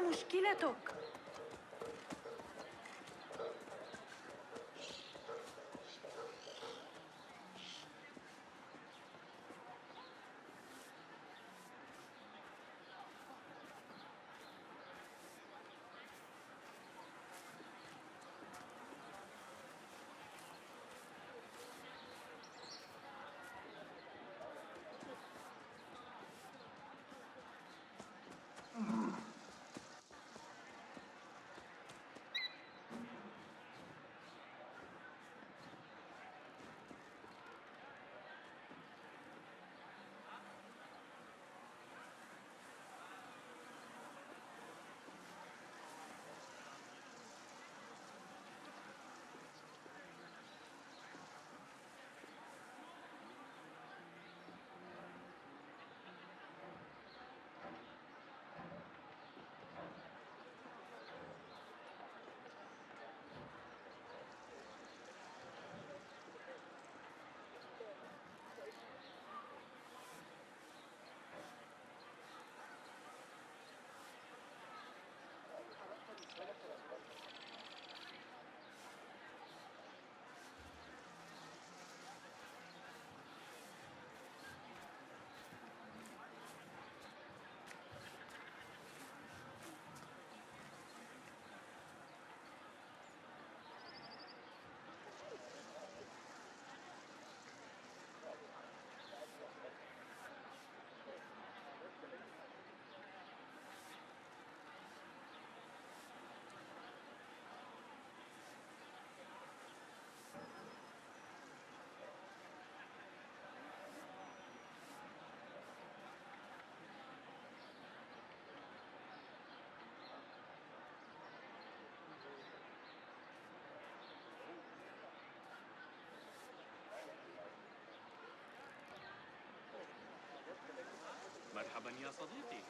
مشكلتك؟ مرحبا يا صديقي.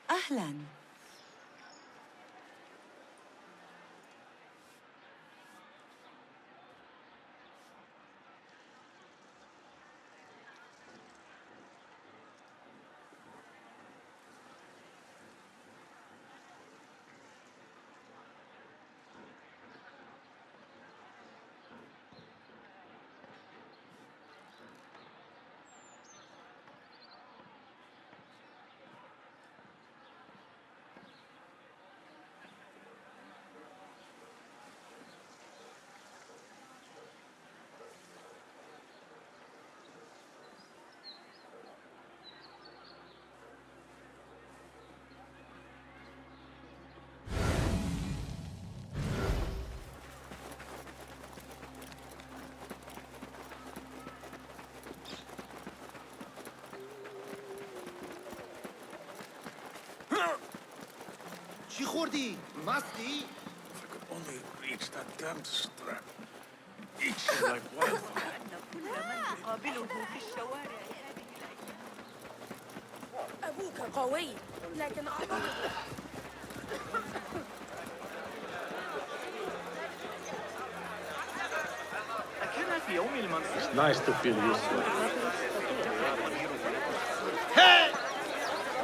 أهلاً. چی خوردی؟ مستی؟ If I could only reach that damn strap. Itching like wildfire. أن كل من تقابله في الشوارع هذه الأيام. أبوك قوي، لكن أعتقد أكلنا It's nice to feel useful.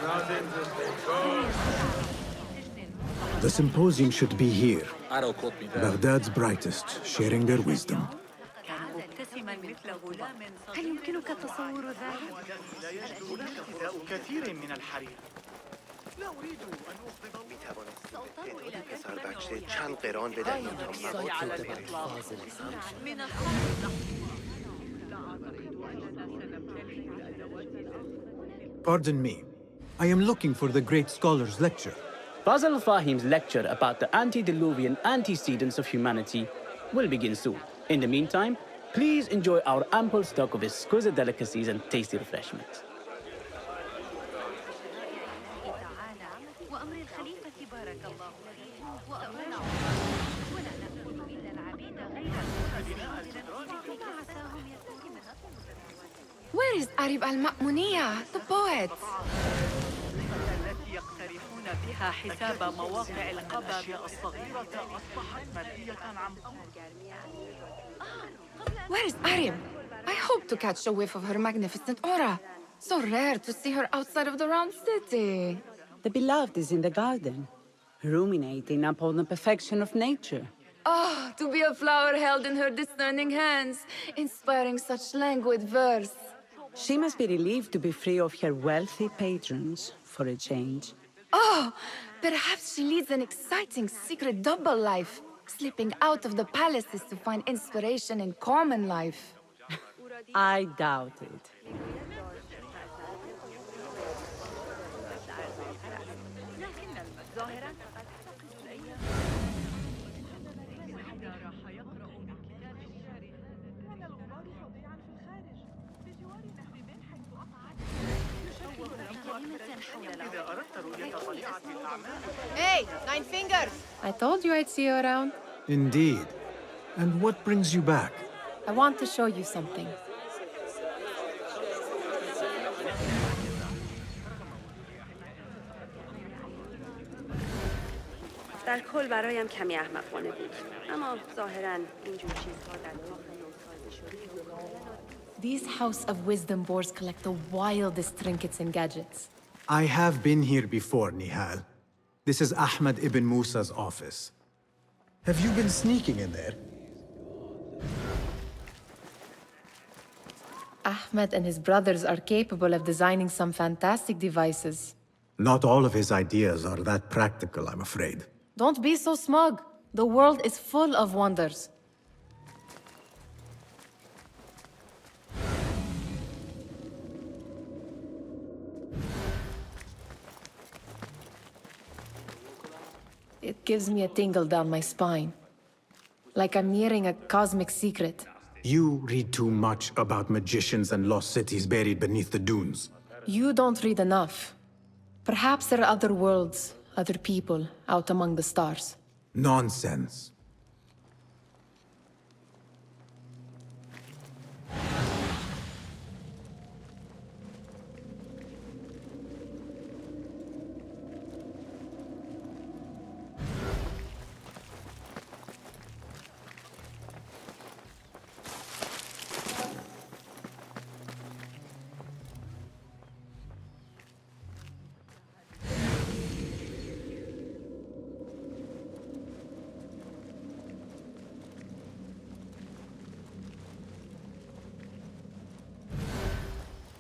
Not interesting. Go. The symposium should be here. I don't quote me there. Baghdad's brightest, sharing their wisdom. هل يمكنك تصور ذلك؟ كثير من الحريق. چند قران بدهید تا Pardon me. I am looking for the great scholar's lecture. Fazl Fahim's lecture about the antediluvian antecedents of humanity will begin soon. In the meantime, please enjoy our ample stock of exquisite delicacies and tasty refreshments. Where is Arib al-Ma'muniya, the poet? يقترحون بها حساب مواقع القبب الصغيرة أصبحت مالية عن Where is Arib? I hope to catch a whiff of her magnificent aura. So rare to see her outside of the round city. The beloved is in the garden, ruminating upon the perfection of nature. Oh, to be a flower held in her discerning hands, inspiring such languid verse. She must be relieved to be free of her wealthy patrons, for a change. Oh, perhaps she leads an exciting secret double life, slipping out of the palaces to find inspiration in common life. I doubt it. Hey, Nine Fingers! I told you I'd see you around. Indeed. And what brings you back? I want to show you something. در کل برایم کمی احمقانه بود، اما ظاهراً اینجور چیزها در داخل سازی شده. These House of Wisdom boards collect the wildest trinkets and gadgets. I have been here before, Nihal. This is Ahmed ibn Musa's office. Have you been sneaking in there? Ahmed and his brothers are capable of designing some fantastic devices. Not all of his ideas are that practical, I'm afraid. Don't be so smug. The world is full of wonders. It gives me a tingle down my spine. Like I'm nearing a cosmic secret. You read too much about magicians and lost cities buried beneath the dunes. You don't read enough. Perhaps there are other worlds, other people, out among the stars. Nonsense.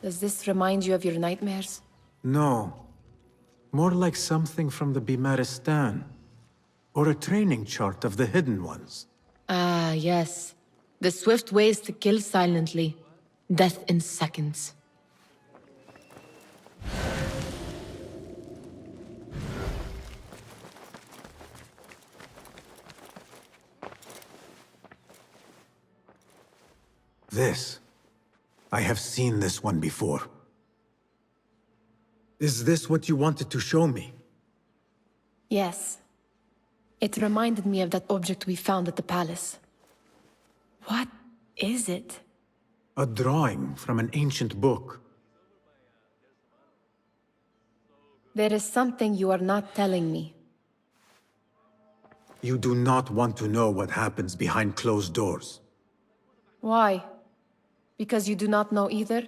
Does this remind you of your nightmares? No. More like something from the Bimaristan. Or a training chart of the Hidden Ones. Ah, yes. The swift ways to kill silently. Death in seconds. This. I have seen this one before. Is this what you wanted to show me? Yes. It reminded me of that object we found at the palace. What is it? A drawing from an ancient book. There is something you are not telling me. You do not want to know what happens behind closed doors. Why? Because you do not know either?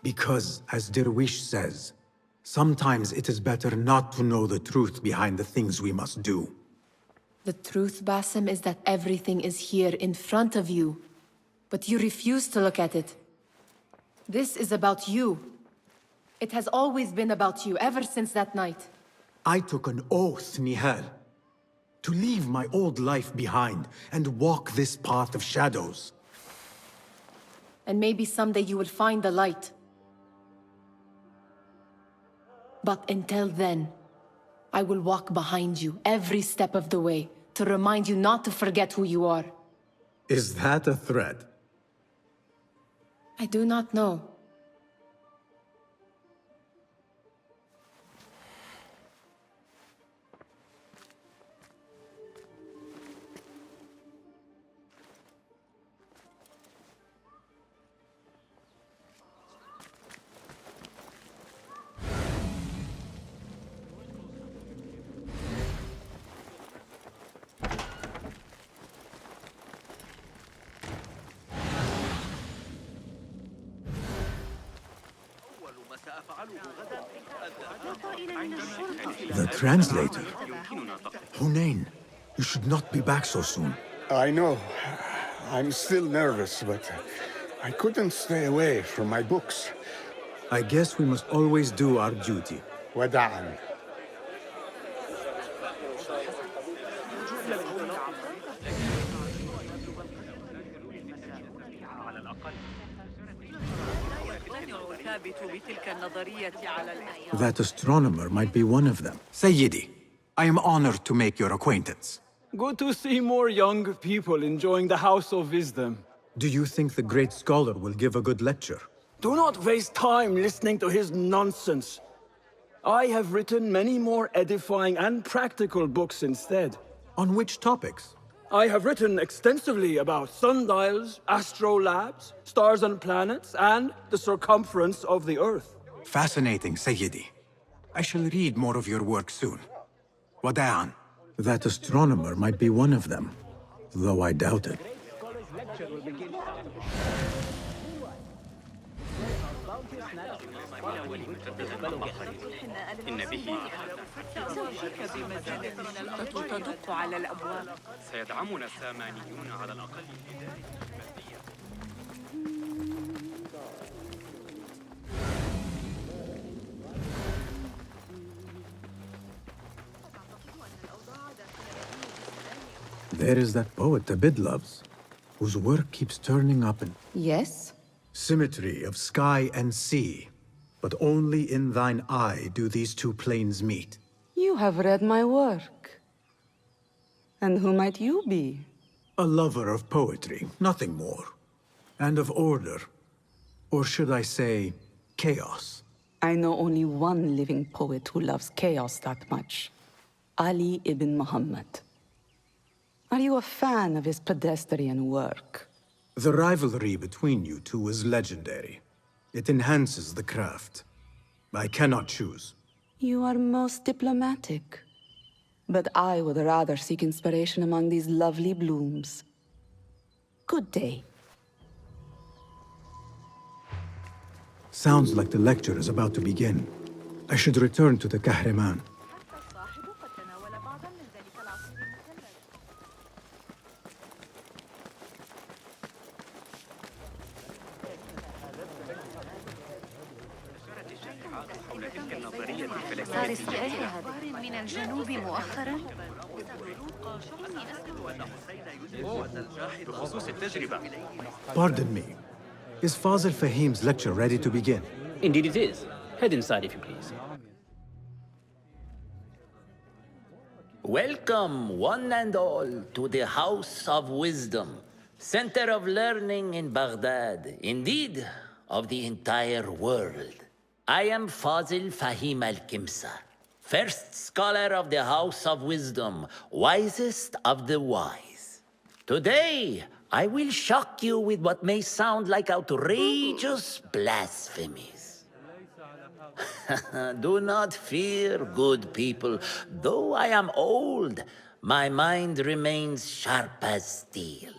Because, as Derwish says, sometimes it is better not to know the truth behind the things we must do. The truth, Basim, is that everything is here in front of you. But you refuse to look at it. This is about you. It has always been about you, ever since that night. I took an oath, Nihal, to leave my old life behind and walk this path of shadows. And maybe someday you will find the light. But until then, I will walk behind you every step of the way to remind you not to forget who you are. Is that a threat? I do not know. The translator? Hunain, you should not be back so soon. I know. I'm still nervous, but I couldn't stay away from my books. I guess we must always do our duty. وداعا. That astronomer might be one of them. Sayyidi, I am honored to make your acquaintance. Good to see more young people enjoying the House of Wisdom. Do you think the great scholar will give a good lecture? Do not waste time listening to his nonsense. I have written many more edifying and practical books instead. On which topics? I have written extensively about sundials, astrolabes, stars and planets, and the circumference of the Earth. Fascinating, Sayyidi. I shall read more of your work soon. Wada'an. That astronomer might be one of them, though I doubt it. تدق على الأبواب. سيدعمنا السامانيون على الأقل. There is that poet Abid loves, whose work keeps turning up in Yes? symmetry of sky and sea. But only in thine eye do these two planes meet. You have read my work. And who might you be? A lover of poetry, nothing more. And of order. Or should I say, chaos. I know only one living poet who loves chaos that much. Ali ibn Muhammad. Are you a fan of his pedestrian work? The rivalry between you two is legendary. It enhances the craft. I cannot choose. You are most diplomatic. But I would rather seek inspiration among these lovely blooms. Good day. Sounds like the lecture is about to begin. I should return to the Kahraman. صار استعجال من الجنوب مؤخرا. بخصوص التجربة. Pardon me. Is Fazil Fahim's lecture ready to begin? Indeed it is. Head inside if you please. Welcome, one and all, to the House of Wisdom, center of learning in Baghdad, indeed, of the entire world. I am Fazil Fahim al-Kimsa, first scholar of the House of Wisdom, wisest of the wise. Today, I will shock you with what may sound like outrageous blasphemies. Do not fear, good people. Though I am old, my mind remains sharp as steel.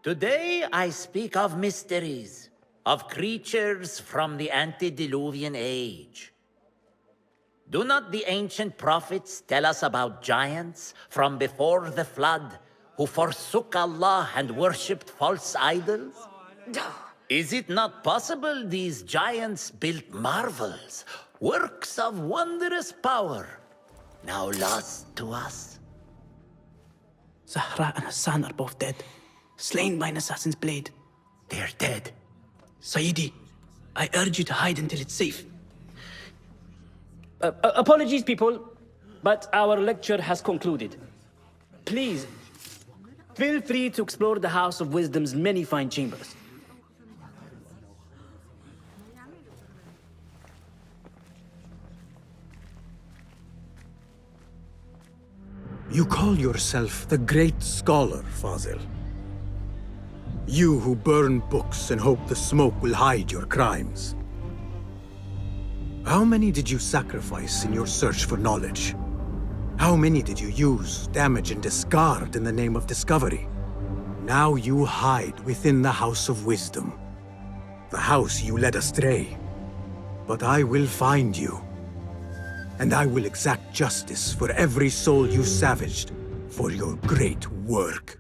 Today I speak of mysteries, of creatures from the antediluvian age. Do not the ancient prophets tell us about giants from before the flood who forsook Allah and worshipped false idols? Is it not possible these giants built marvels, works of wondrous power, now lost to us? Zahra and Hassan are both dead, slain by an assassin's blade. They're dead. Sayyidi, I urge you to hide until it's safe. Apologies, people, but our lecture has concluded. Please, feel free to explore the House of Wisdom's many fine chambers. You call yourself the great scholar, Fazil. You who burn books and hope the smoke will hide your crimes. How many did you sacrifice in your search for knowledge? How many did you use, damage, and discard in the name of discovery? Now you hide within the House of Wisdom. The house you led astray. But I will find you. And I will exact justice for every soul you savaged for your great work.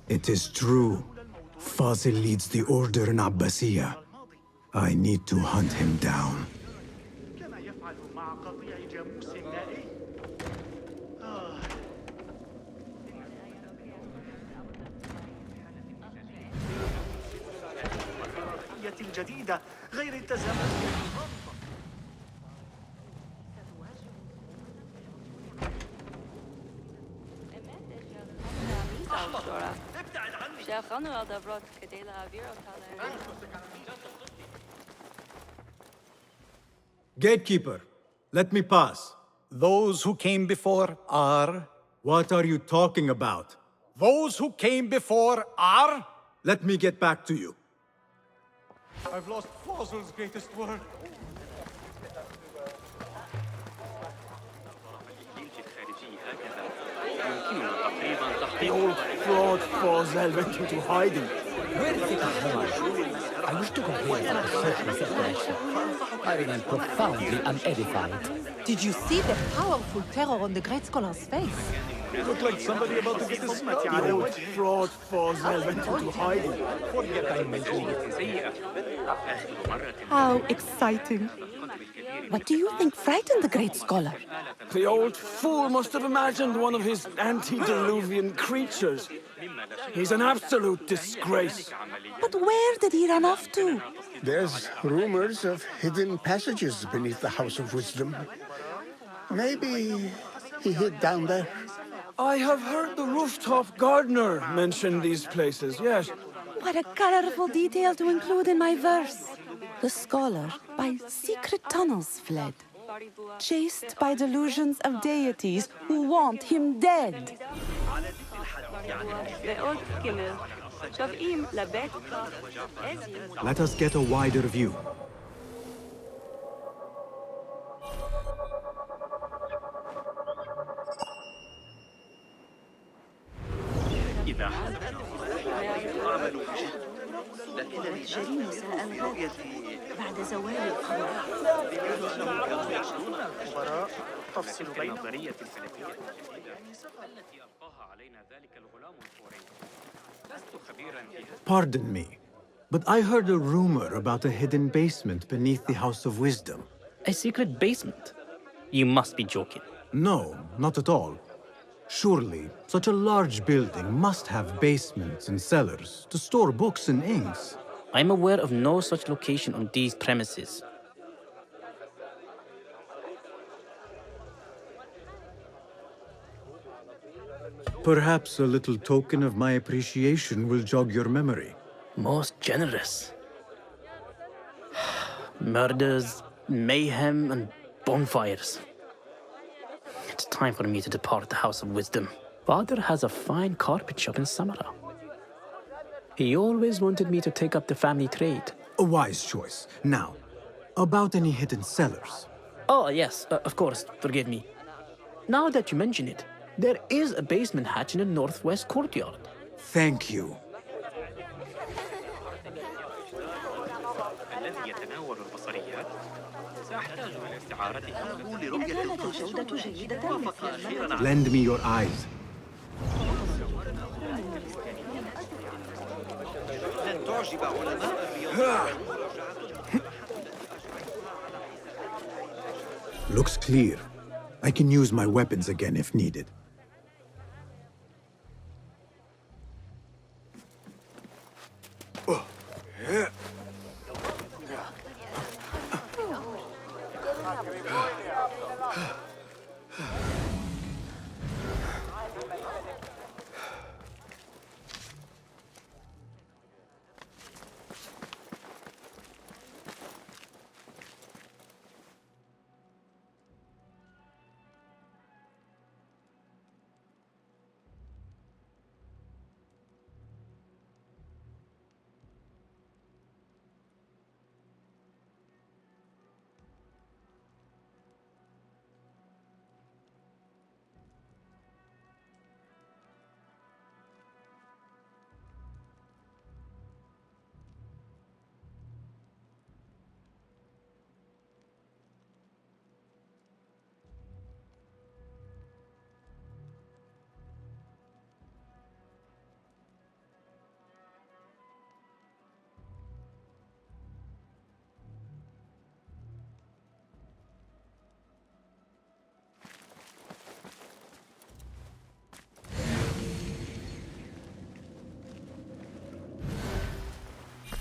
It is true. Fazil leads the Order in Abbasiyah. I need to hunt him down. الجديدة غير التزامن. Gatekeeper, let me pass. Those who came before are... What are you talking about? Those who came before are... Let me get back to you. I've lost Fazil's greatest work. The old fraud Fazil went into hiding. Where is it, Mirage? I wish to compare it to certain situation. I remain profoundly unedified. Did you see the powerful terror on the great scholar's face? It looked like somebody about to get his skull. The old fraud Fazil went into hiding. How exciting. What do you think frightened the great scholar? The old fool must have imagined one of his antediluvian creatures. He's an absolute disgrace. But where did he run off to? There's rumors of hidden passages beneath the House of Wisdom. Maybe he hid down there. I have heard the rooftop gardener mention these places, yes. What a colorful detail to include in my verse. The scholar by secret tunnels fled, chased by delusions of deities who want him dead. Let us get a wider view. لكن الجريمة سأنغاد بعد زوال القمر. خبراء تفصل بين النظرية الفلكية التي ألقاها علينا ذلك الغلام الفوري. لست خبيرا فيها. Pardon me, but I heard a rumor about a hidden basement beneath the House of Wisdom. A secret basement? You must be joking. No, not at all. Surely, such a large building must have basements and cellars to store books and inks. I'm aware of no such location on these premises. Perhaps a little token of my appreciation will jog your memory. Most generous. Murders, mayhem, and bonfires. It's time for me to depart the House of Wisdom. Father has a fine carpet shop in Samara. He always wanted me to take up the family trade. A wise choice. Now, about any hidden cellars? Oh, yes, of course, forgive me. Now that you mention it, there is a basement hatch in the northwest courtyard. Thank you. الذي يتناول البصريات سأحتاج إلى استعارته Lend me your eyes. لن تعجب علماء الرياضة. Looks clear. I can use my weapons again if needed.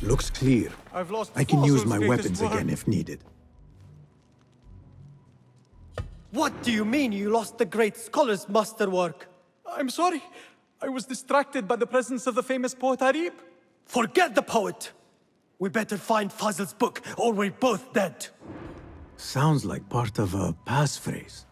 Looks clear. I can use my weapons again if needed. What do you mean you lost the great scholar's masterwork? I'm sorry. I was distracted by the presence of the famous poet Arib. Forget the poet! We better find Fazl's book, or we're both dead. Sounds like part of a passphrase.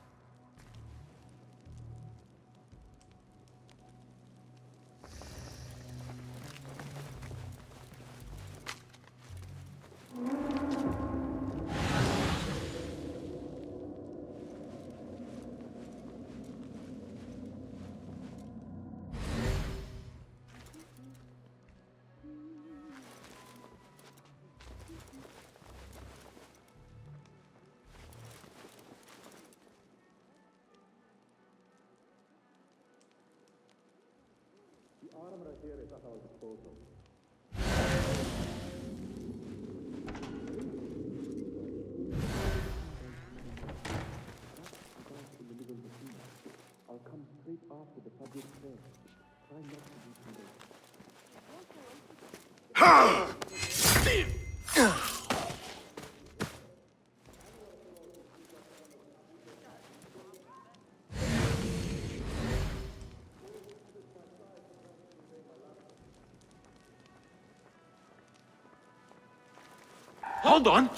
Hold on!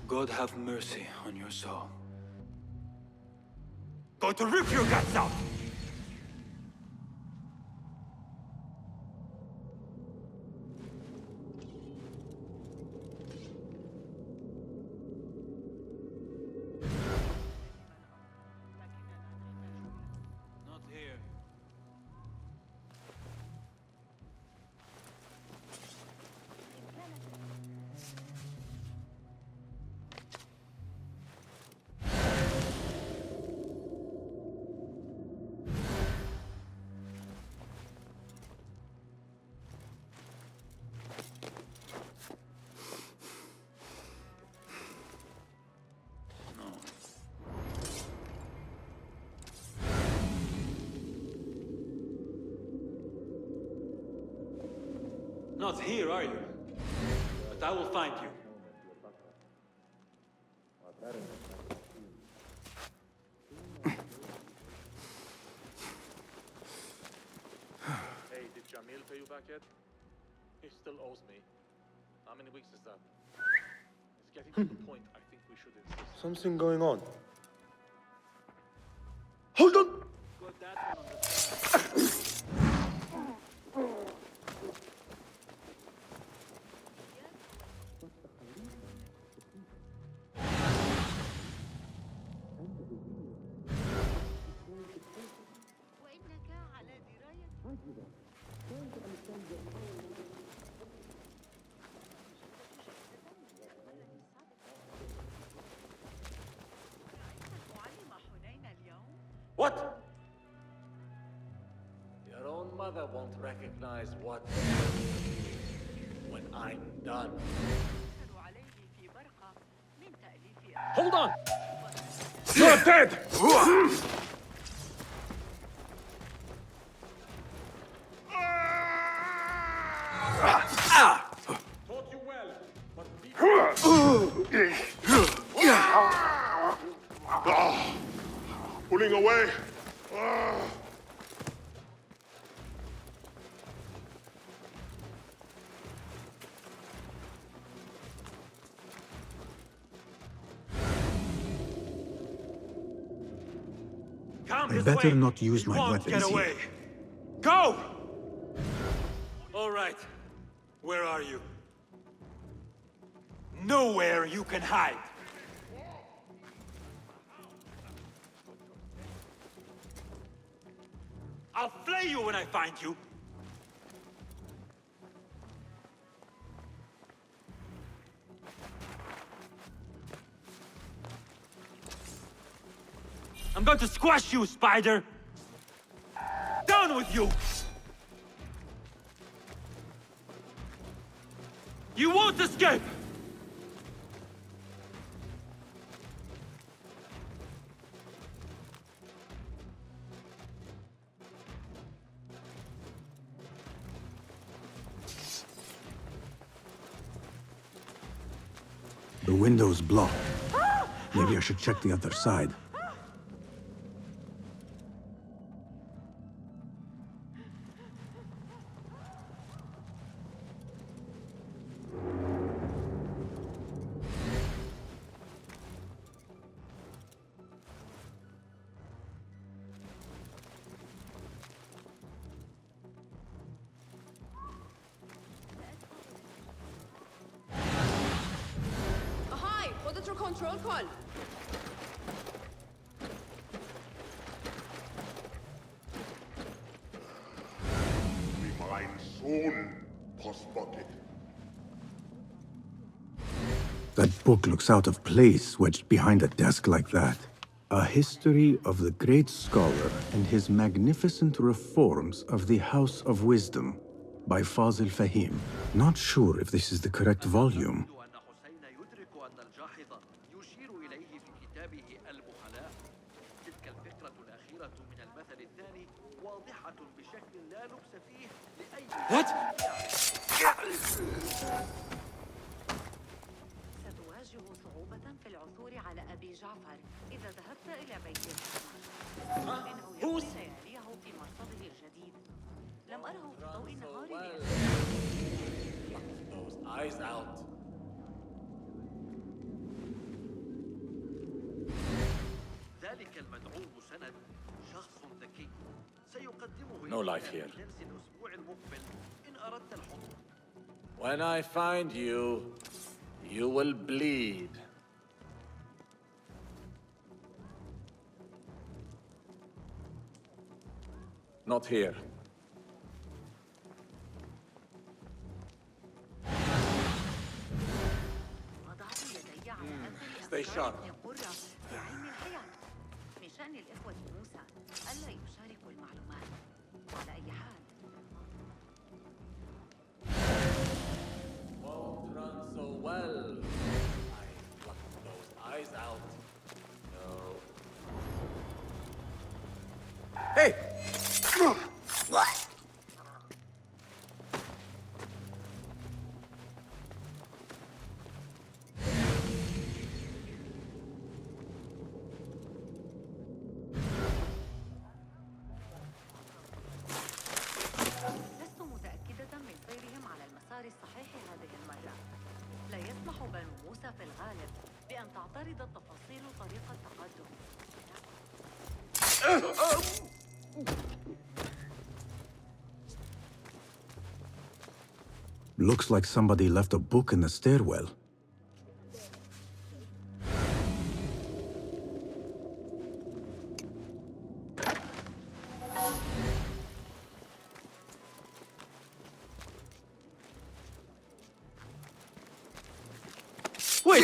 God have mercy on your soul. Going to rip your guts out! Not here. Not here, are you? I will find you. Hey, did Jamil pay you back yet? He still owes me. How many weeks is that? It's getting to the point I think we should insist. Something going on. Hold on! What? Your own mother won't recognize what when I'm done. Hold on! You're dead! Taught you well, but be Pulling away. Come I this better way. not use You my won't weapons get here. away. Go! All right. Where are you? Nowhere you can hide. I'll flay you when I find you. I'm going to squash you, Spider! Down with you! You won't escape! The window's blocked. Maybe I should check the other side. Ahoy! خدت رو کنترل کن. Be mine soon, Post Bucket. That book looks out of place wedged behind a desk like that. A history of the great scholar and his magnificent reforms of the House of Wisdom by Fazil Fahim. Not sure if this is the correct volume. What? ستواجه صعوبة في العثور على أبي جعفر إذا ذهبت إلى بيت الحكمة. إنه يقضي لياليه في مرصده الجديد. لم أره في ضوء النهار Those eyes out. ذلك المدعو سند شخص ذكي سيقدمه No life here. في الأسبوع المقبل إن أردت الحضور. When I find you, you will bleed. Not here. Stay sharp. في علم الحياة. من شأن الإخوة موسى ألا يشاركوا المعلومات. على أي حال Won't run so well. I plucked those eyes out. No. Hey! في الغالب بأن تعترض التفاصيل طريق التقدم. Looks like somebody left a book in the stairwell. Wait!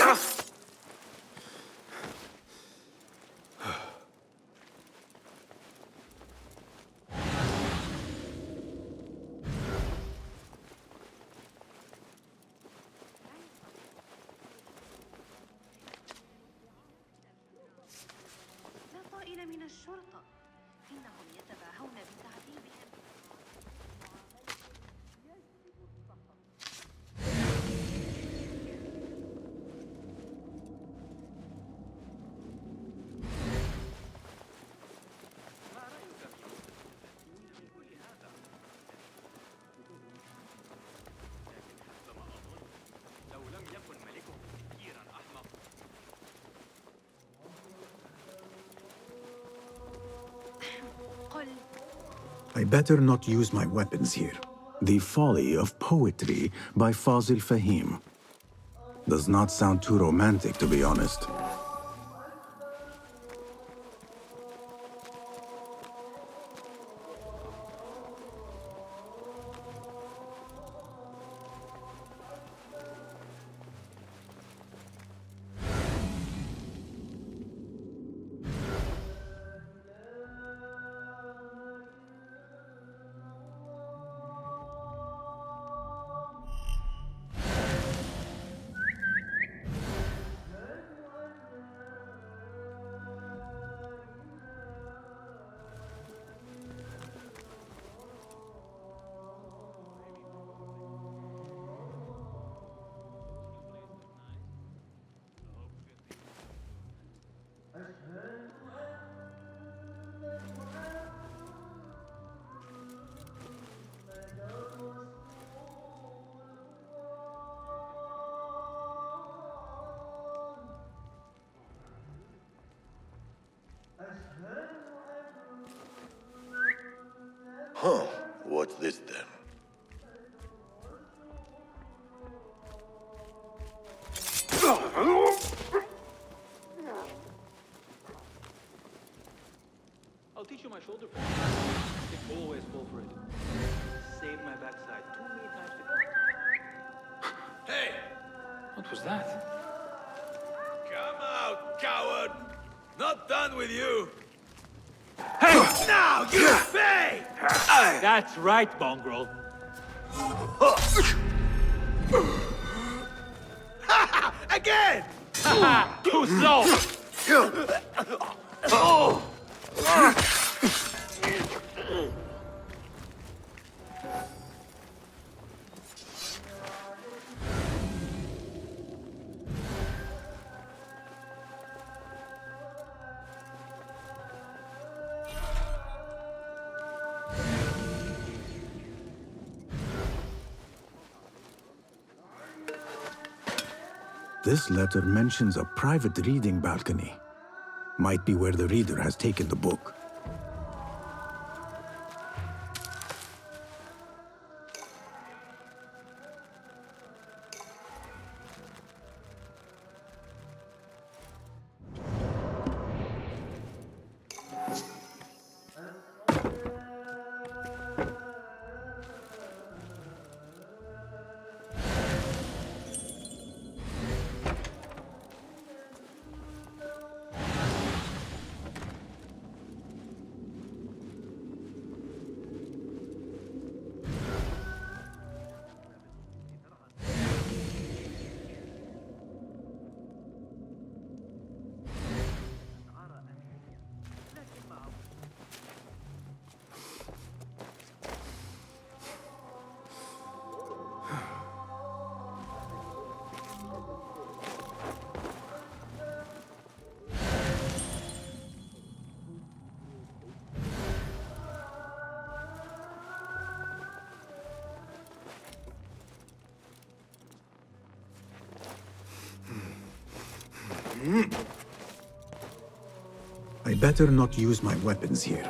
لا طائل من الشرطة، إنهم يتباهون بتعذيبهم. لو لم يكن ملكهم فكيرا أحمق. قل I better not use my weapons here. The Folly of Poetry by Fazil Fahim. Does not sound too romantic, to be honest. Huh. What's this then? I'll teach you my shoulder press. They always fall for it. Saved my backside too many times to count. Hey! What was that? Come out, coward! Not done with you! Hey! Now you pay! That's right, mongrel. Again! Too slow! This letter mentions a private reading balcony. Might be where the reader has taken the book. I better not use my weapons here.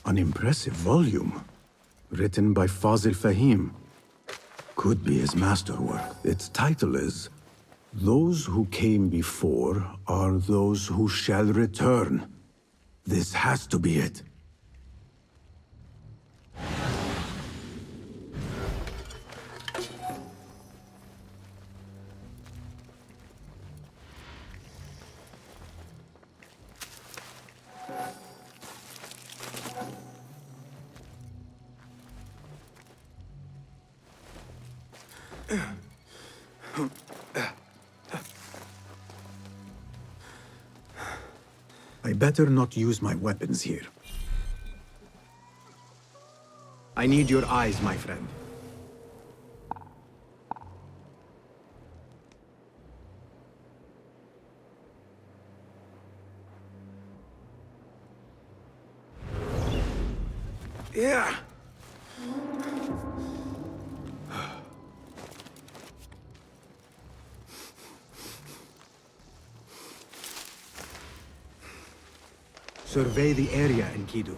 An impressive volume, written by Fazil Fahim. Could be his masterwork. Its title is, "Those who came before are those who shall return." This has to be it. I better not use my weapons here. I need your eyes, my friend. Yeah. Survey the area, Enkidu.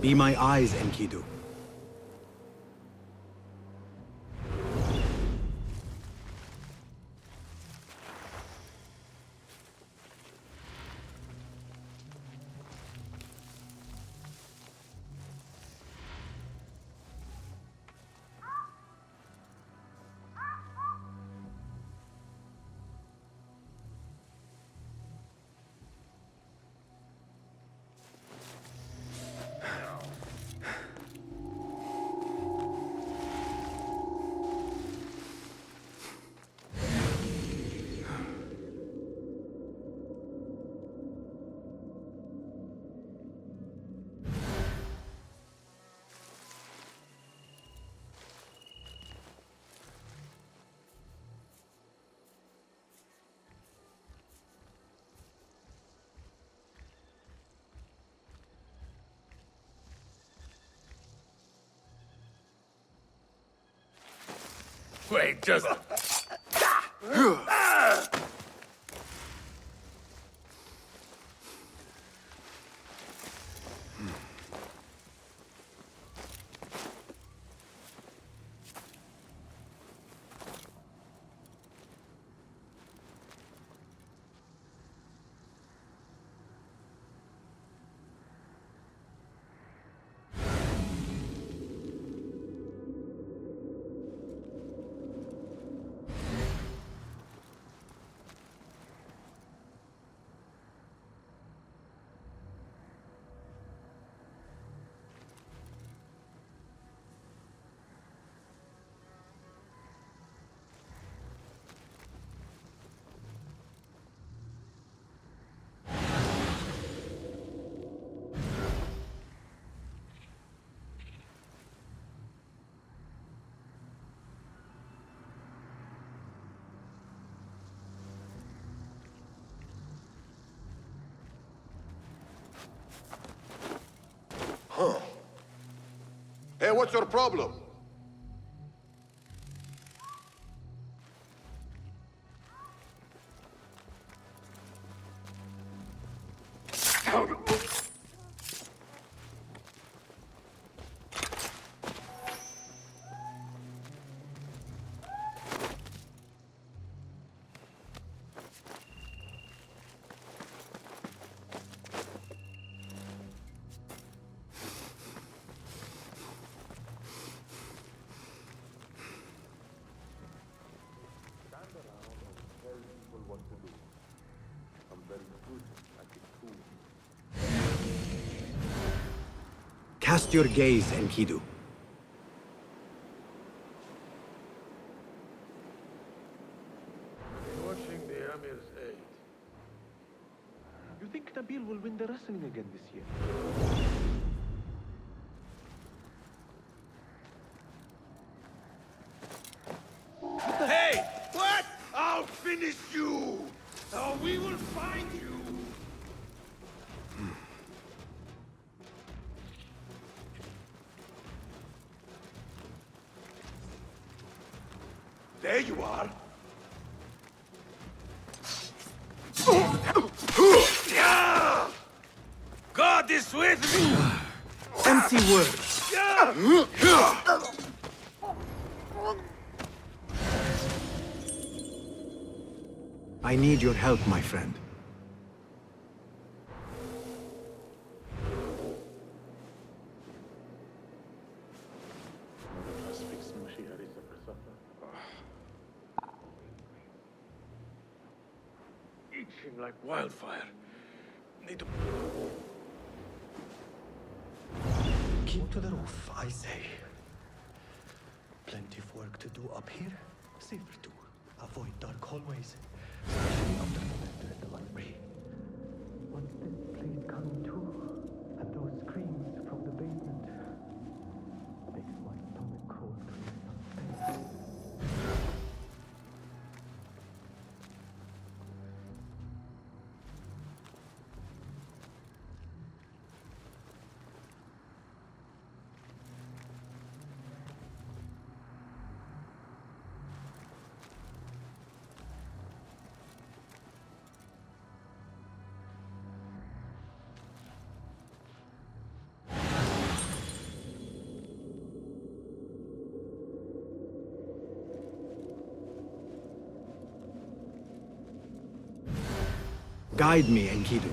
Be my eyes, Enkidu. Wait, just... what's your problem? Cast your gaze, Enkidu. Watching the Amir's aid. You think Nabil will win the wrestling again this year? Hey! What? I'll finish you! Oh, we will find you! There you are! God is with me! Empty words. I need your help, my friend. Itching like wildfire. Need to... Keep to the roof, I say. Plenty of work to do up here. Safer to avoid dark hallways, especially after the matter at the library. What's this place coming to? And those screams from the basement makes my stomach crawl to the suspense. Guide me, Enkidu.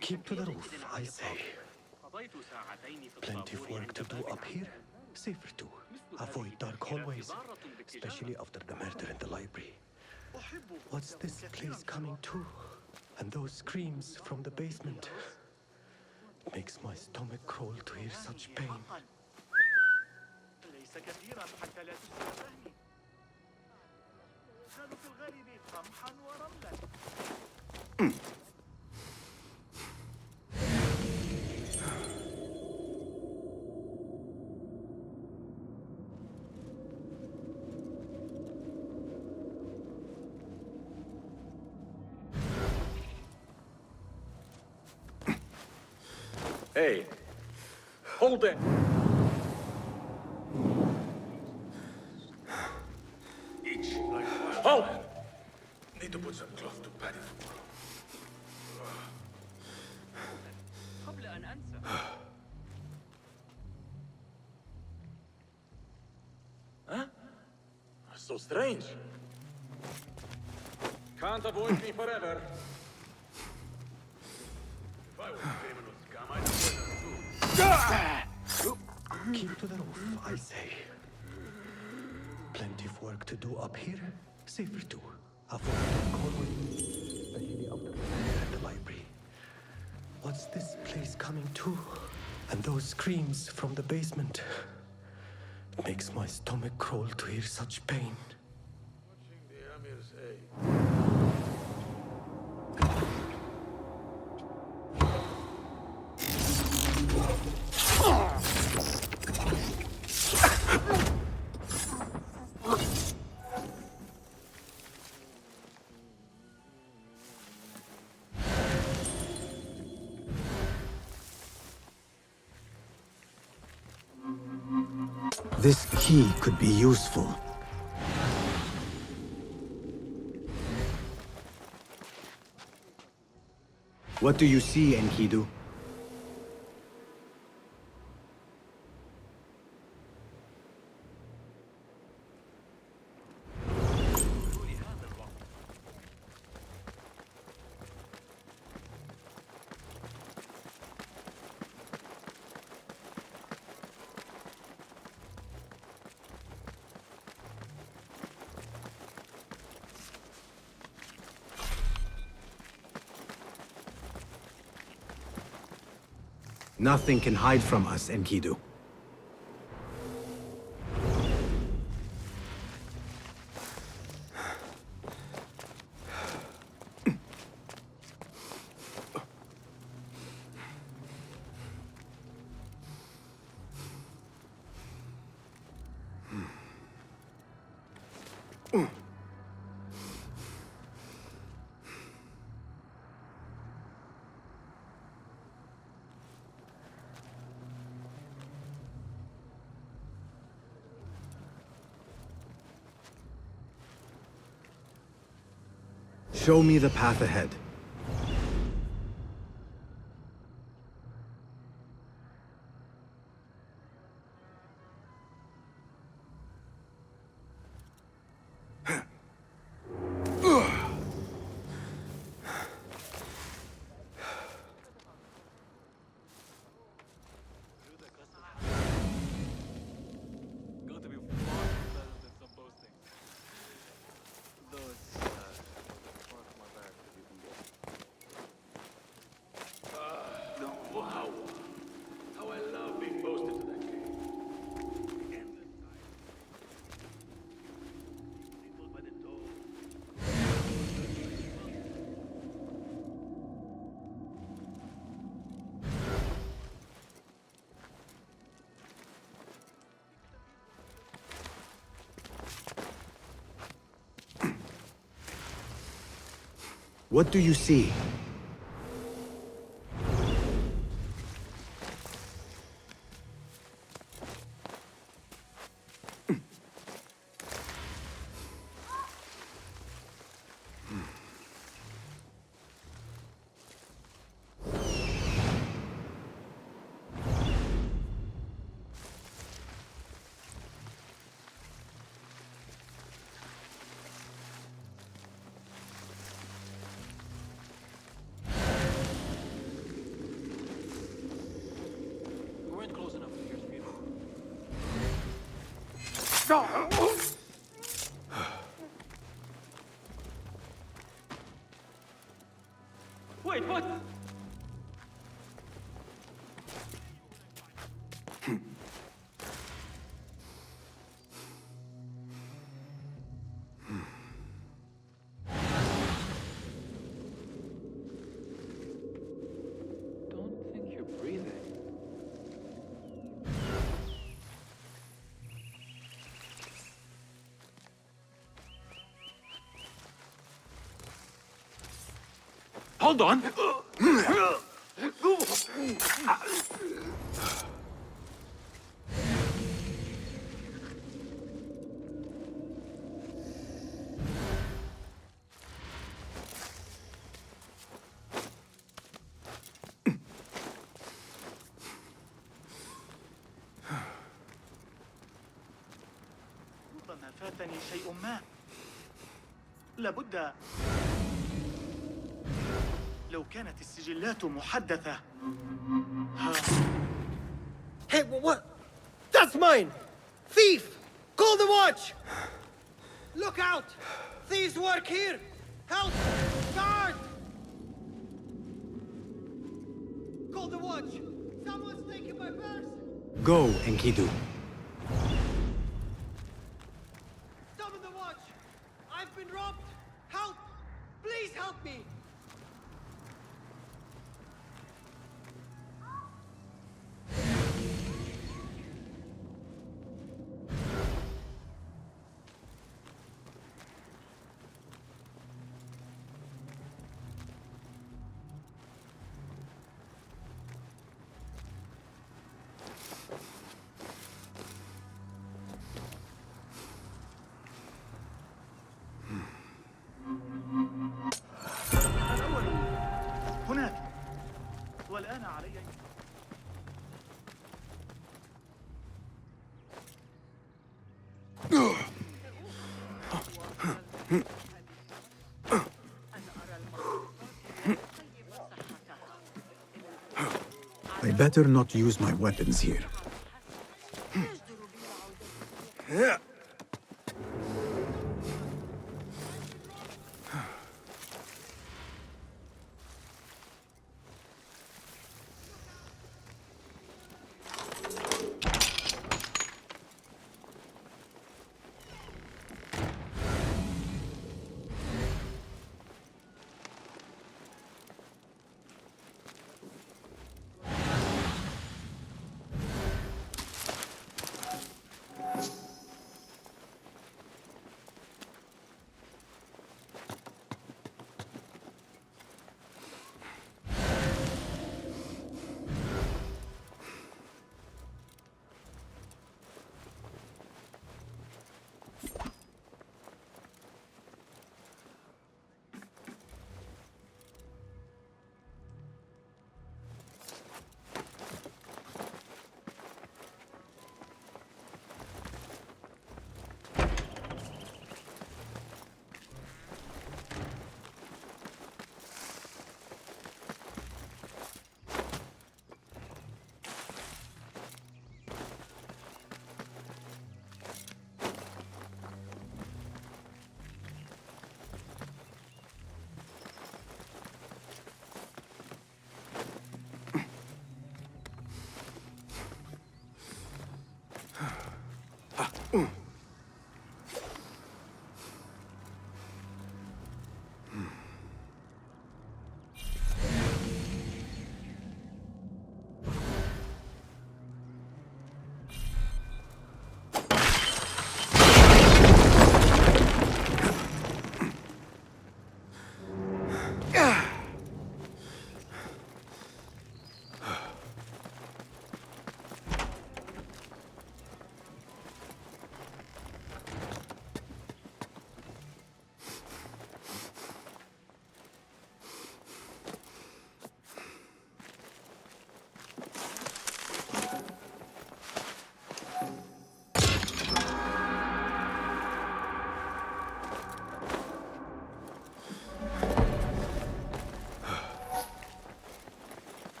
Keep to the roof, I say. Plenty of work to do up here. Safer to avoid dark hallways, especially after the murder in the library. What's this place coming to? And those screams from the basement makes my stomach crawl to hear such pain. Hey, hold it! Itching like wildfire. Halt! Need to put some cloth to pad it for. قبل أن أنسى. Huh? So strange. Can't avoid me forever. If I was a criminal scum, I'd avoid us too. Keep to the roof, I say. Plenty of work to do up here. Safer to avoid dark hallways, especially after the murder at the library. What's this place coming to? And those screams from the basement. It makes my stomach crawl to hear such pain. This key could be useful. What do you see, Enkidu? Nothing can hide from us, Enkidu. Show me the path ahead. What do you see? Wait, what? Don't think you're breathing. Hold on! ربما فاتني شيء ما. لابد لو كانت السجلات محدثة. Hey, what? That's mine! Thief! Call the watch! Look out! Thieves work here! Help! Guard! Call the watch! Someone's taking Go, Enkidu. Summon the watch! I've been robbed! Help! Please help me! هناك والآن علي I better not use my weapons here.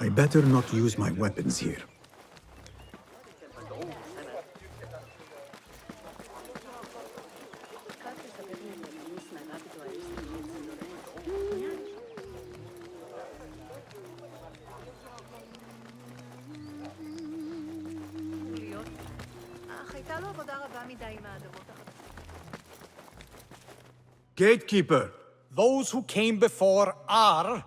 I better not use my weapons here. Gatekeeper! Those who came before are...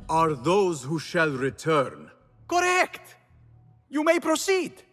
Are those who shall return. Correct! You may proceed!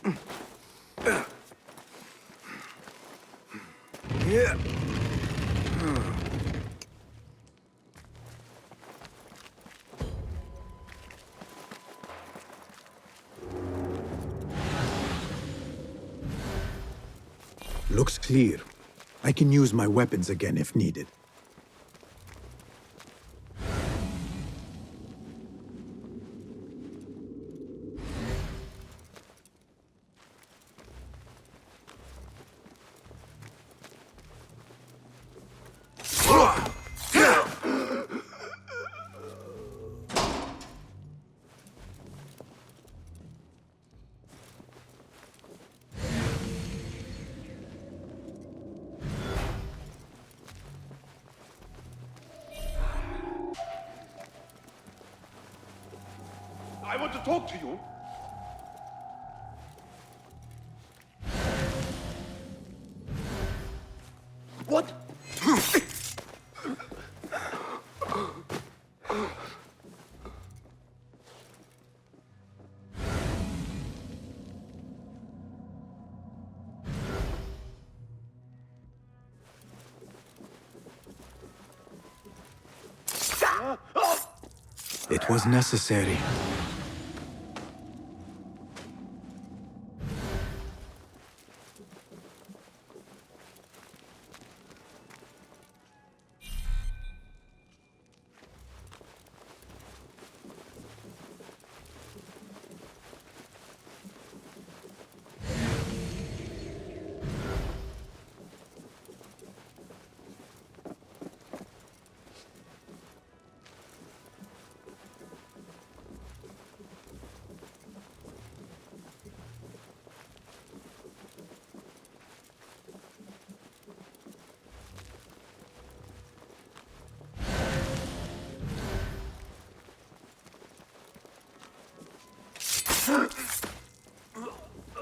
Yeah. Looks clear. I can use my weapons again if needed. I want to talk to you. What? It was necessary.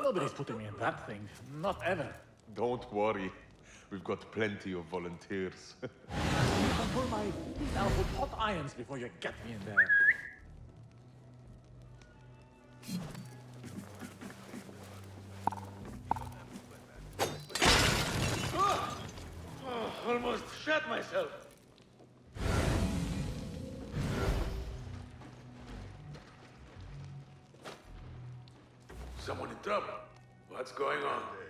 Nobody's putting me in that thing. Not ever. Don't worry. We've got plenty of volunteers. You can pull my feet out with hot irons before you get me in there. Almost shot myself. Someone in trouble. What's going on there?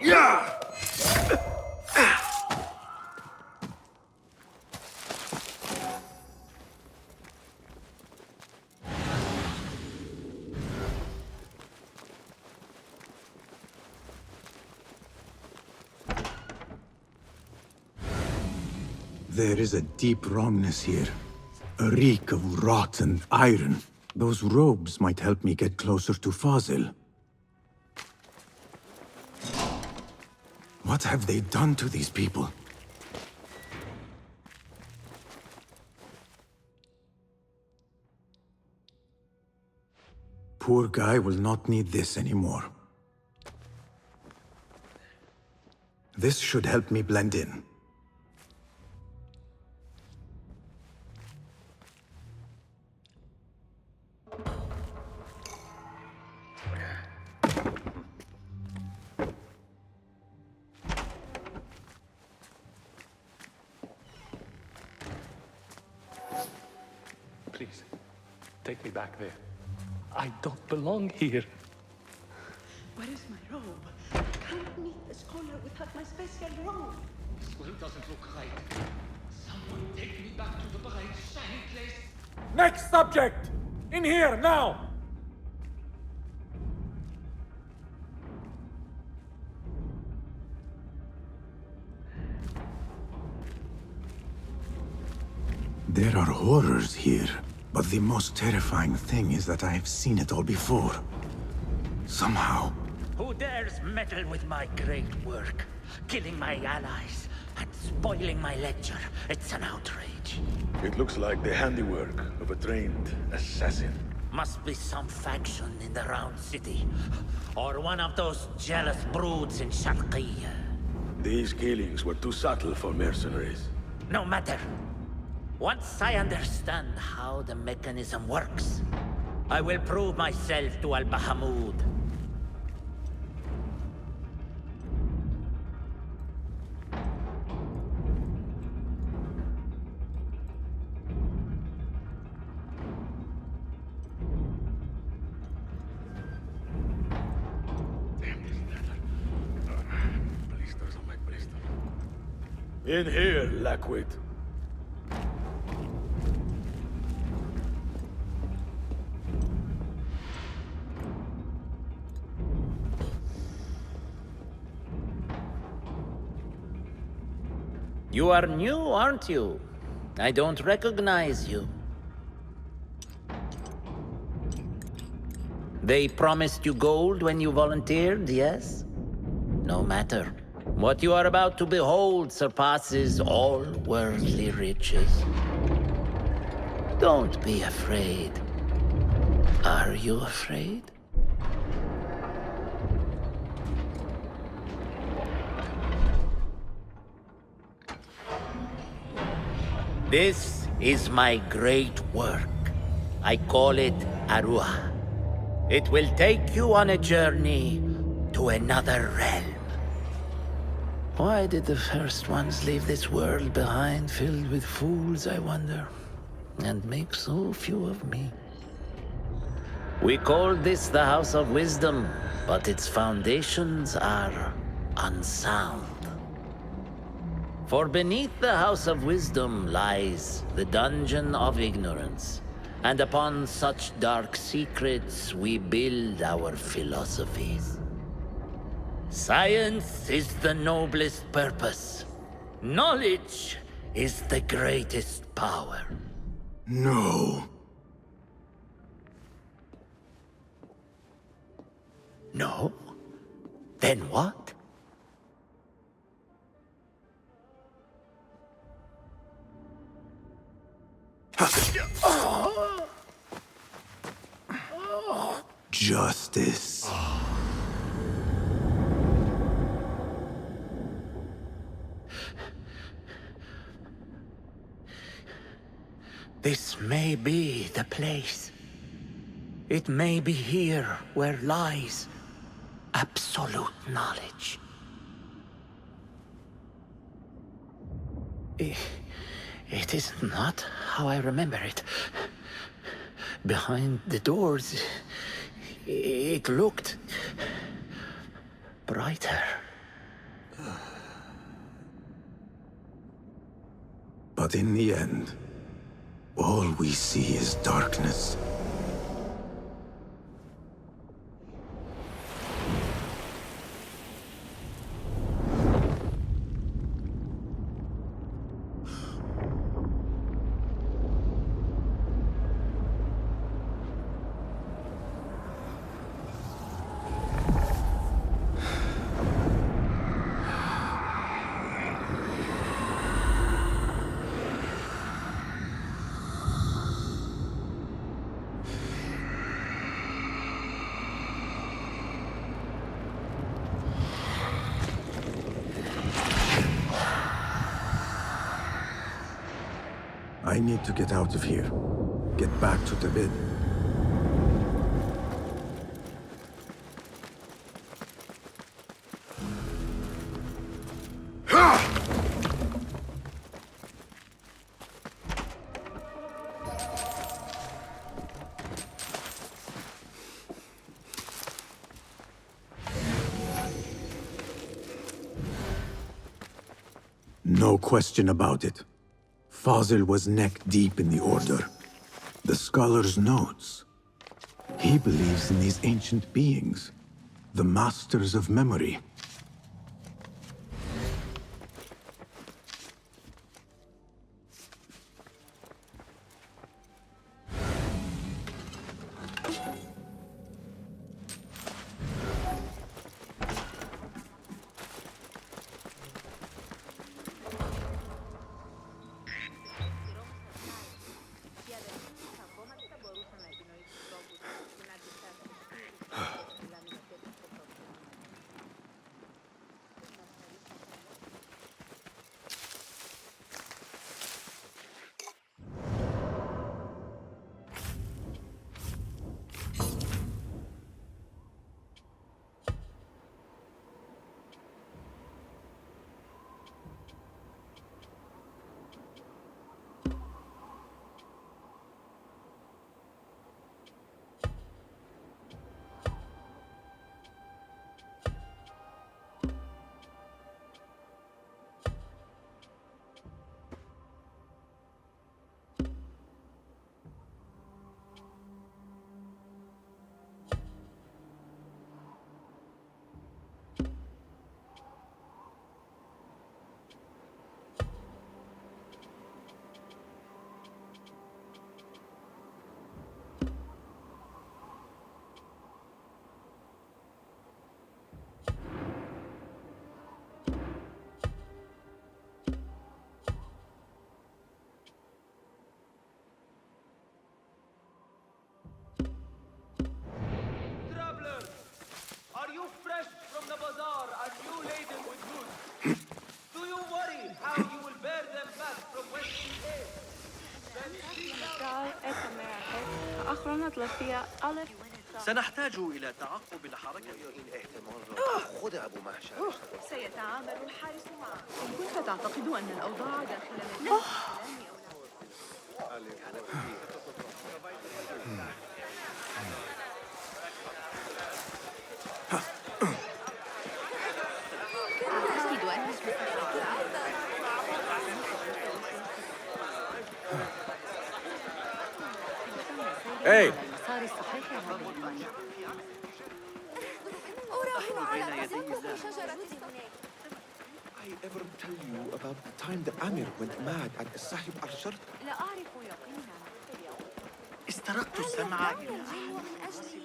Yeah! There is a deep wrongness here. A reek of rotten iron. Those robes might help me get closer to Fazil. What have they done to these people? Poor guy will not need this anymore. This should help me blend in. Please, take me back there. I don't belong here. Where is my robe? I can't meet the scholar without my special robe. This will doesn't look right. Someone take me back to the bright, shining place. Next subject! In here, now! There are horrors here, but the most terrifying thing is that I have seen it all before. Somehow. Who dares meddle with my great work? Killing my allies and spoiling my lecture. It's an outrage. It looks like the handiwork of a trained assassin. Must be some faction in the Round City. Or one of those jealous broods in Sharqiyya. These killings were too subtle for mercenaries. No matter. Once I understand how the mechanism works, I will prove myself to Al-Bahamud. In here, Lackwit. You are new, aren't you? I don't recognize you. They promised you gold when you volunteered, yes? No matter. What you are about to behold surpasses all worldly riches. Don't be afraid. Are you afraid? This is my great work. I call it Arua. It will take you on a journey to another realm. Why did the first ones leave this world behind, filled with fools, I wonder? And make so few of me. We called this the House of Wisdom, but its foundations are unsound. For beneath the House of Wisdom lies the Dungeon of Ignorance, and upon such dark secrets we build our philosophies. Science is the noblest purpose. Knowledge is the greatest power. No. No? Then what? Justice. This may be the place. It may be here where lies absolute knowledge. It is not how I remember it. Behind the doors, it looked brighter. But in the end, all we see is darkness. I need to get out of here. Get back to the bed. No question about it. Fazil was neck-deep in the Order. The scholar's notes. He believes in these ancient beings, the masters of memory. bazaar and you laden with goods. Do you worry how you will bear them back from Western Aid? سنحتاج إلى تعقب الحركة. خذ أبو مهشام. سيتعامل الحارس معه. إن كنت تعتقد أن الأوضاع داخل مدينة Hey! I ever tell you about the time the Amir went mad at the Sahib al-Shart? لا أعرف يقينا. استرقت السمع من أجل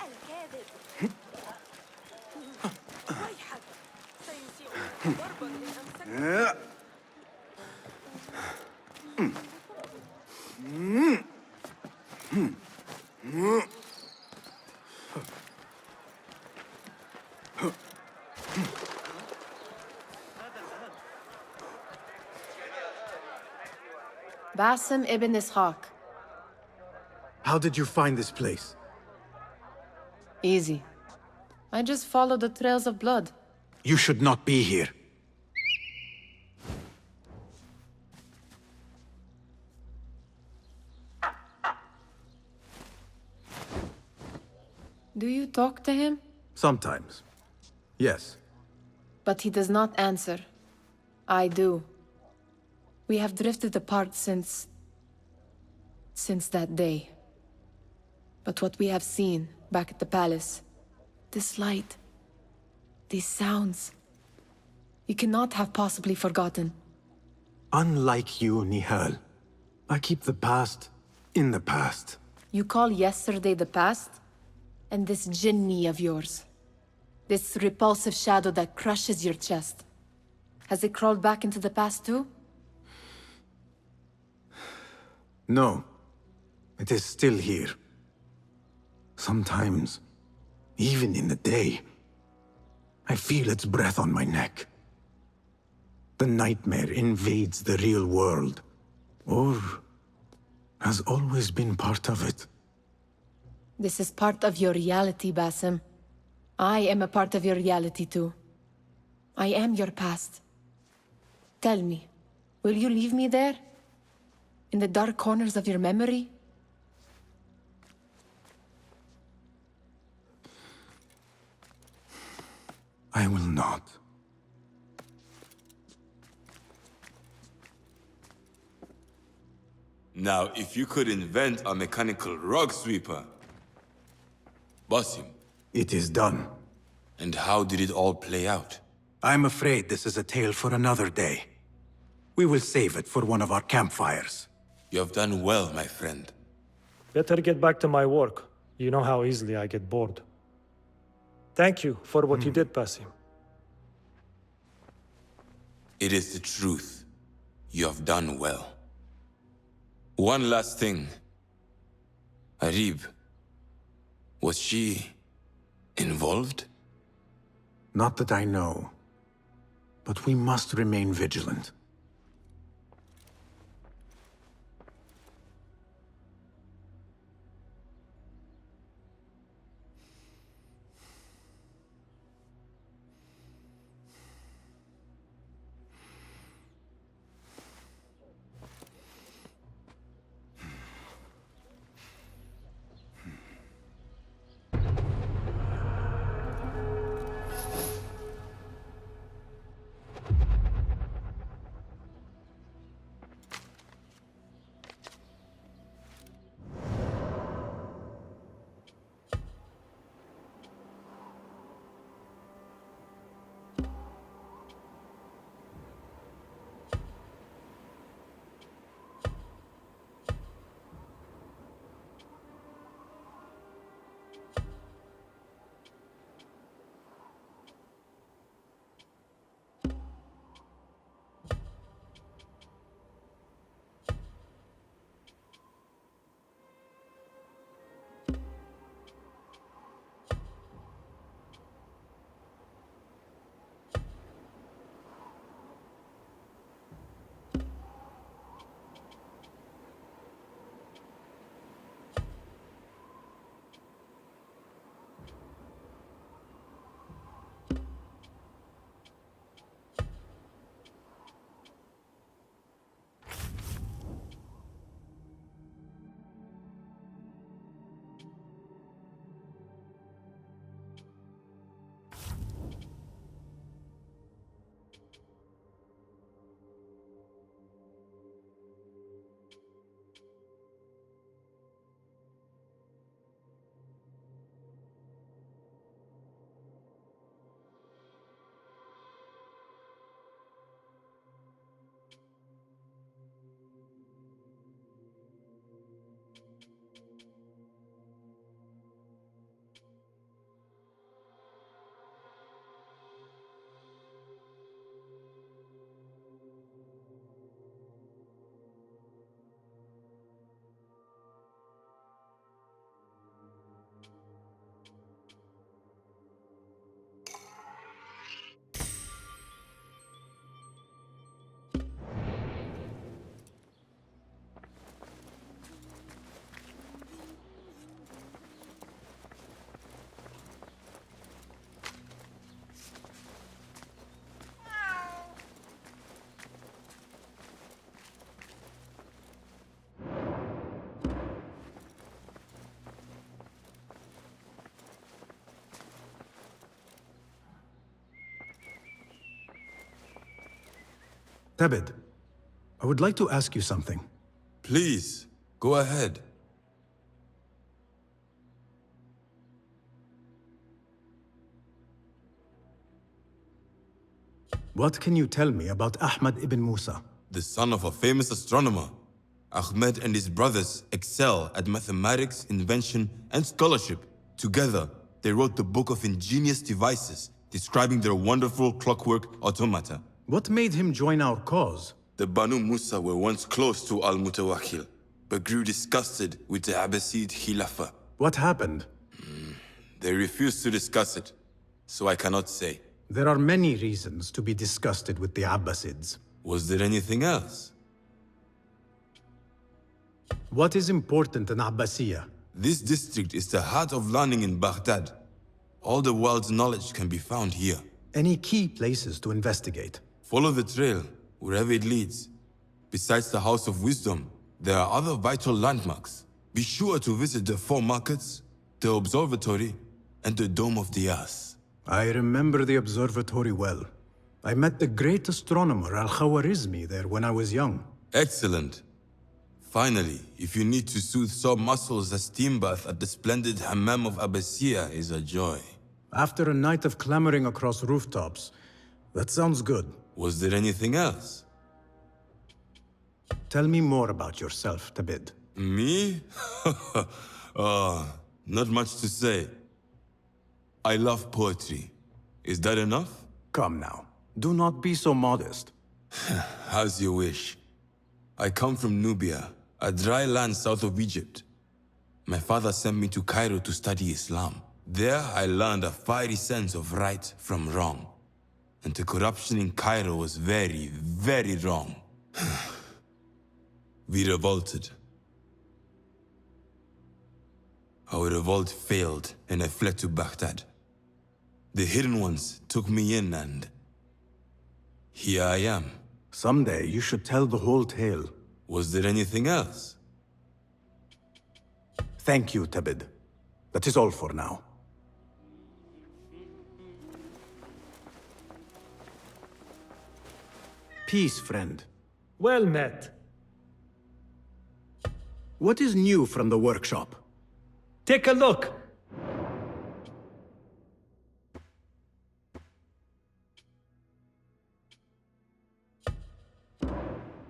الكاذب. ويحك سيسيء ضربا إن Basim ibn Ishaq. How did you find this place? Easy. I just followed the trails of blood. You should not be here. Do you talk to him? Sometimes. Yes. But he does not answer. I do. We have drifted apart since that day. But what we have seen back at the palace, this light, these sounds, you cannot have possibly forgotten. Unlike you, Nihal, I keep the past in the past. You call yesterday the past? And this jinni of yours, this repulsive shadow that crushes your chest, has it crawled back into the past too? No. It is still here. Sometimes, even in the day, I feel its breath on my neck. The nightmare invades the real world, or has always been part of it. This is part of your reality, Basim. I am a part of your reality too. I am your past. Tell me, will you leave me there? In the dark corners of your memory? I will not. Now, if you could invent a mechanical rug sweeper, Basim. It is done. And how did it all play out? I'm afraid this is a tale for another day. We will save it for one of our campfires. You have done well, my friend. Better get back to my work. You know how easily I get bored. Thank you for what you did, Basim. It is the truth. You have done well. One last thing. Arib, was she involved? Not that I know. But we must remain vigilant. Tebed, I would like to ask you something. Please, go ahead. What can you tell me about Ahmad ibn Musa? The son of a famous astronomer. Ahmed and his brothers excel at mathematics, invention, and scholarship. Together, they wrote the book of ingenious devices, describing their wonderful clockwork automata. What made him join our cause? The Banu Musa were once close to Al-Mutawakkil, but grew disgusted with the Abbasid Khilafah. What happened? They refused to discuss it, so I cannot say. There are many reasons to be disgusted with the Abbasids. Was there anything else? What is important in Abbasiyya? This district is the heart of learning in Baghdad. All the world's knowledge can be found here. Any key places to investigate? Follow the trail, wherever it leads. Besides the House of Wisdom, there are other vital landmarks. Be sure to visit the 4 markets, the observatory, and the Dome of the Ass. I remember the observatory well. I met the great astronomer Al-Khawarizmi there when I was young. Excellent. Finally, if you need to soothe sore muscles, a steam bath at the splendid Hammam of Abbasiyya is a joy. After a night of clambering across rooftops, that sounds good. Was there anything else? Tell me more about yourself, Tabid. Me? Not much to say. I love poetry. Is that enough? Come now. Do not be so modest. As you wish. I come from Nubia, a dry land south of Egypt. My father sent me to Cairo to study Islam. There I learned a fiery sense of right from wrong. And the corruption in Cairo was very, very wrong. We revolted. Our revolt failed and I fled to Baghdad. The Hidden Ones took me in and... here I am. Someday you should tell the whole tale. Was there anything else? Thank you, Tabid. That is all for now. Peace, friend. Well met. What is new from the workshop? Take a look.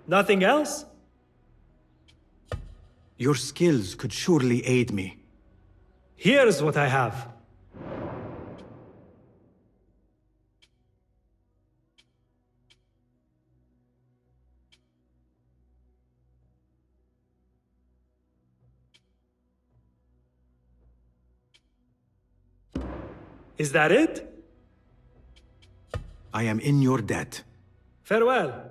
Nothing else? Your skills could surely aid me. Here's what I have. Is that it? I am in your debt. Farewell.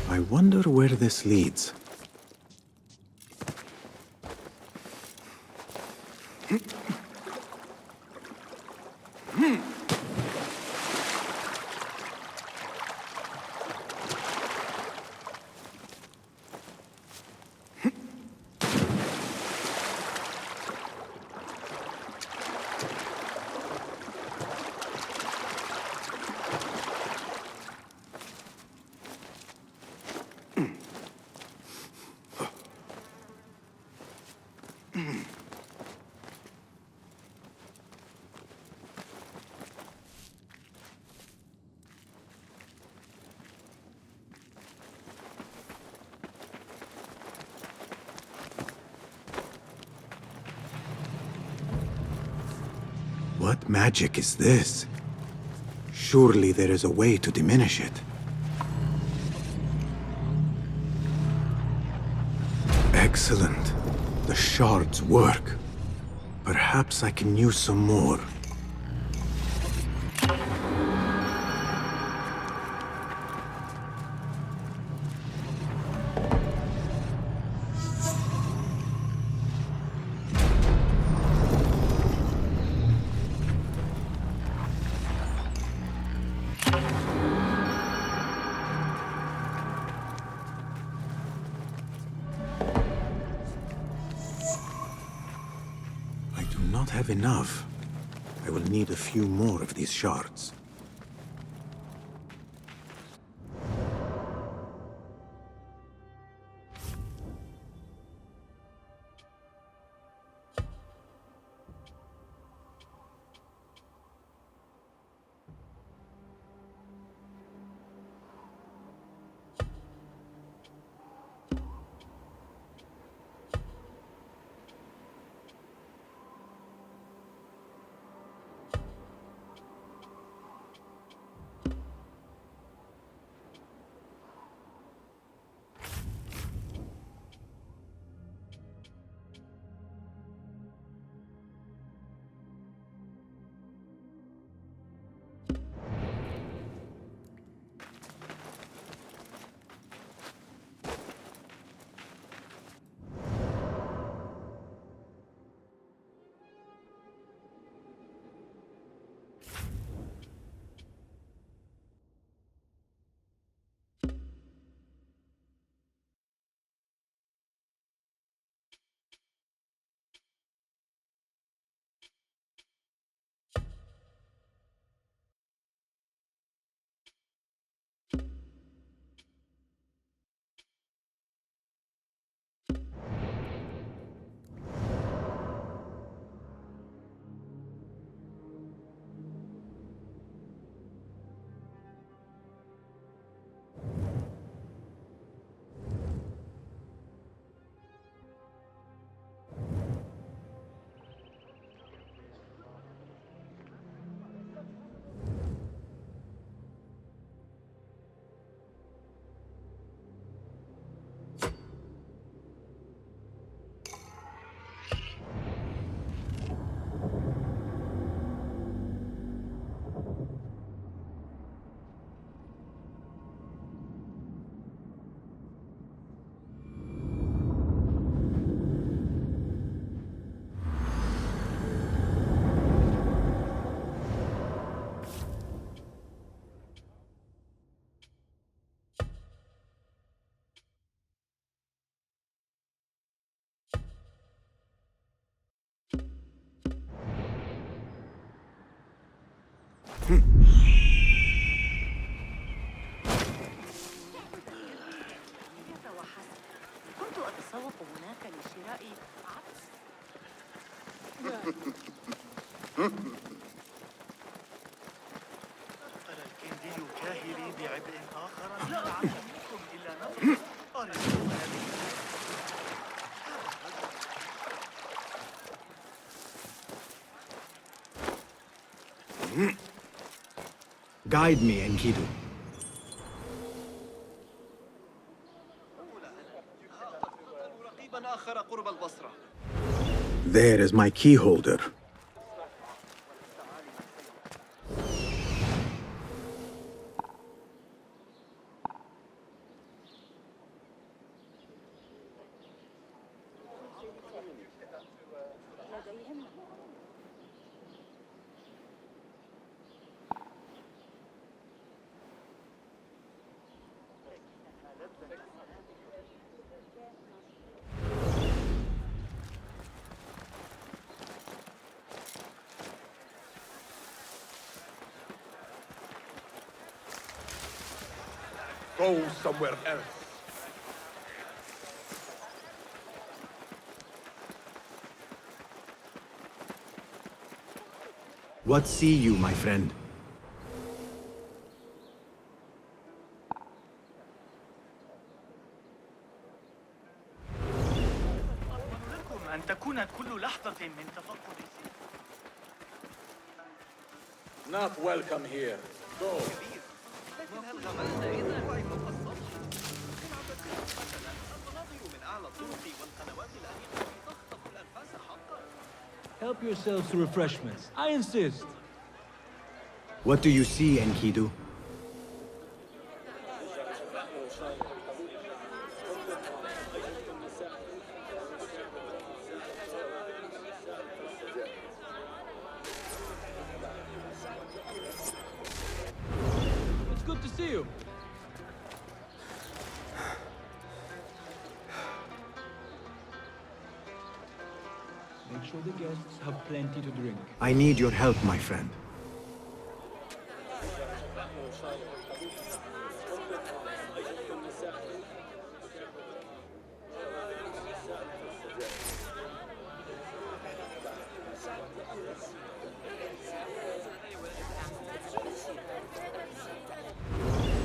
I wonder where this leads. What magic is this? Surely there is a way to diminish it. Excellent. The shards work. Perhaps I can use some more. Not have enough. I will need a few more of these shards. كنت أتسوق هناك لشراء عدس. أرى الكندي كاهلي بعبء آخر لا أعلم منكم إلا نفسي أرجو هذه. Guide me, Enkidu. رقيبا آخر قرب البصرة. There is my key holder. Go somewhere else. What see you, my friend? لكم أن تكون كل لحظة من تفقد. Not welcome here. Go. لكن هل غمزت إذا فوق السطح؟ مثلا المناظر من أعلى الطرق والقنوات الأنيقة تخطف الأنفاس حقا. Help yourselves to refreshments. I insist. What do you see, Enkidu? It's good to see you. Make sure the guests have plenty to drink. I need your help, my friend.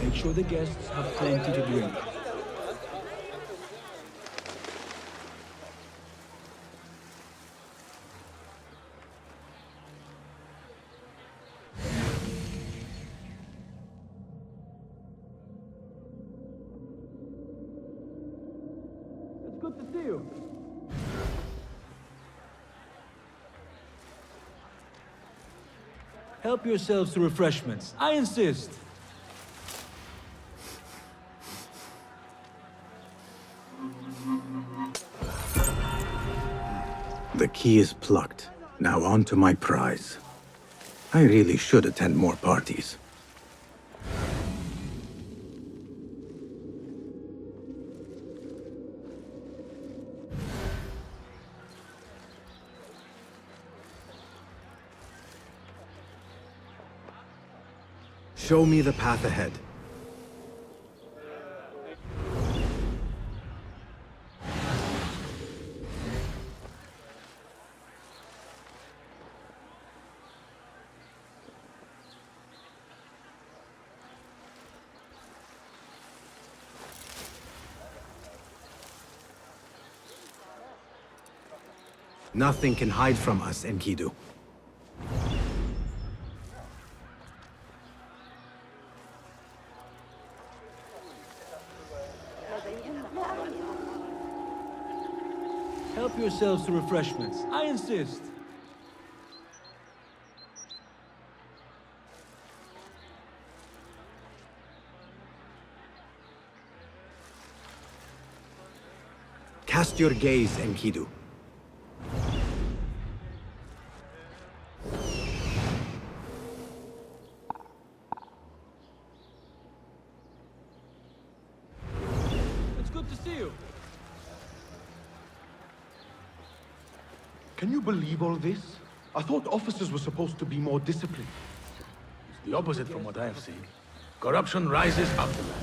Make sure the guests have plenty to drink. It's good to see you. Help yourselves to refreshments. I insist. The key is plucked. Now on to my prize. I really should attend more parties. Show me the path ahead. Nothing can hide from us, Enkidu. Help yourselves to refreshments. I insist. Cast your gaze, Enkidu. It's good to see you. Can you believe all this? I thought officers were supposed to be more disciplined. The opposite from what I have seen. Corruption rises after that.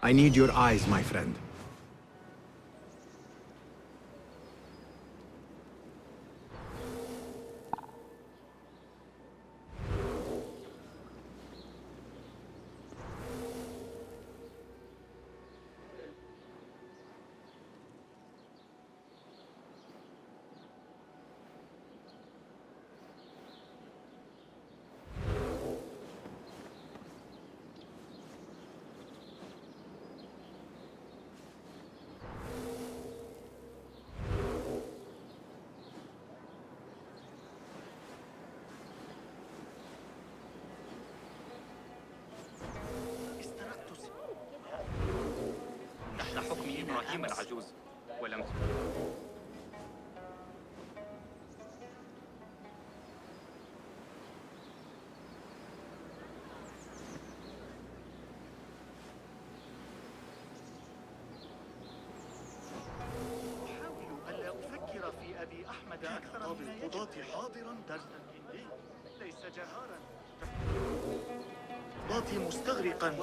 I need your eyes, my friend. تحت حكم إبراهيم العجوز ولم أحاول ألا أفكر في أبي أحمد أكثر من القضاة حاضرا درسا هندي ليس جهارا قضاتي مستغرقا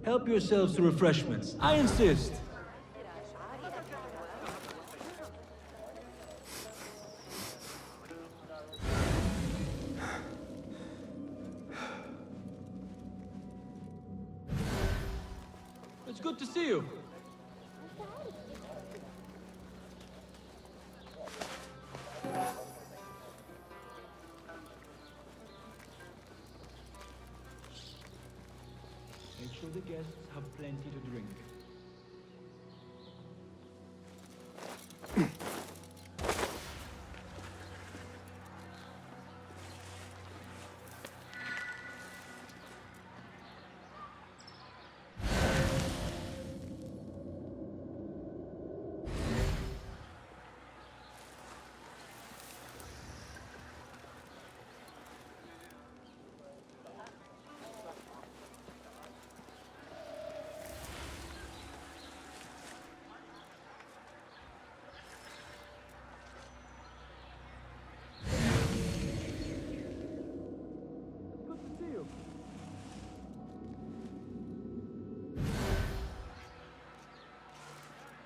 Help yourselves to refreshments. I insist. It's good to see you. Make sure the guests have plenty to drink.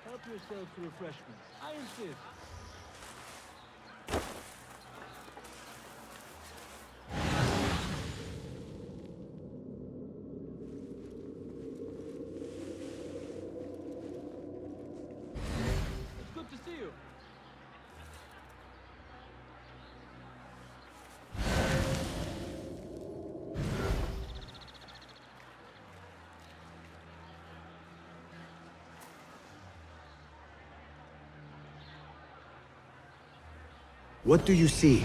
Help yourselves to refreshments. I insist. It's good to see you. What do you see?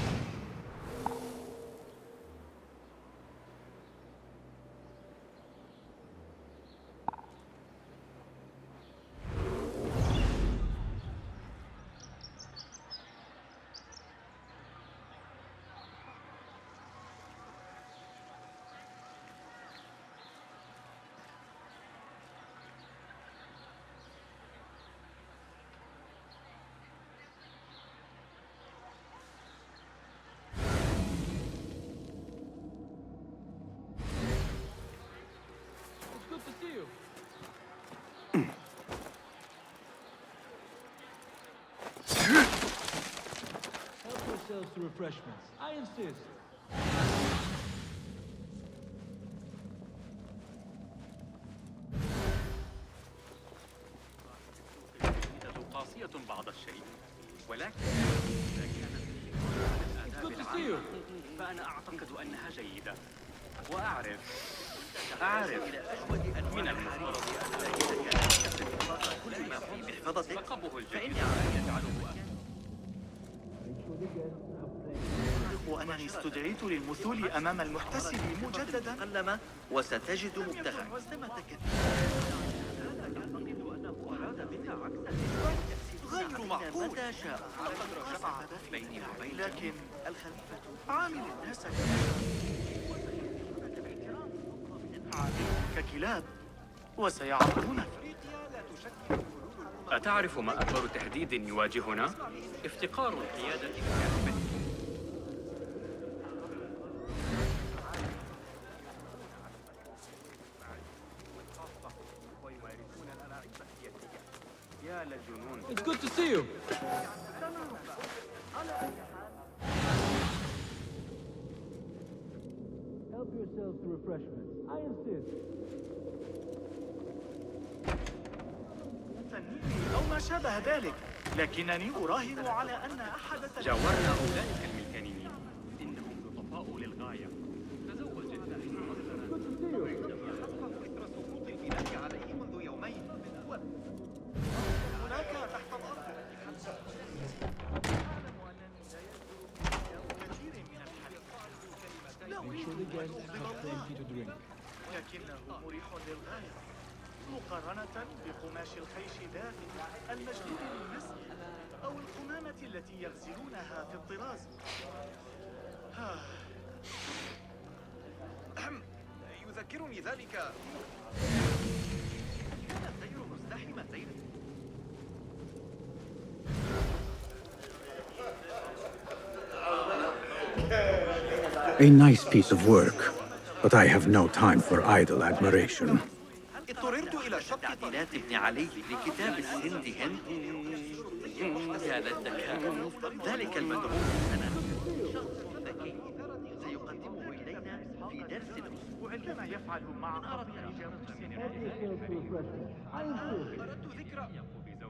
Good to see you. Help yourselves to refreshments. I insist. قاسية بعض الشيء ولكن بالعامة فأنا أعتقد أنها جيدة. وأعرف من المفترض كل ما في محفظتك لقبه الجديد يجعله وأنني استدعيت للمثول أمام المحتسب مجددا. تكلم وستجد مبتغى. غير معقول. متى شاء. بيني وبين لكن الخليفة عامل الناس ككلاب وسيعرفون. أتعرف ما أكبر تهديد يواجهنا؟ افتقار القيادة بكامل. يا للجنون. It's good to see you. Help yourselves to refreshments. I insist. أو ما شابه ذلك، لكنني أراهن على أن أحد جاورنا أولئك الملكانيين، إنهم لطفاء للغاية. تزوج إثر سقوط البناء عليه منذ يومين. هناك تحت الأرض. لكنه مريح للغاية مقارنة بقماش الخيش داخل المشدود بالنسل أو القمامة التي يغزلونها في الطراز. يذكرني ذلك. كان السير مزدحما ليلا. A nice piece of work, but I have no time for idle admiration. اضطررت إلى شق طيلات ابن علي لكتاب الهند هند. يا للذكاء. ذلك المدعو سنة. شخص ذكي سيقدمه إلينا في درس الأسبوع كما يفعل مع قطيع جاموس أردت ذكرى.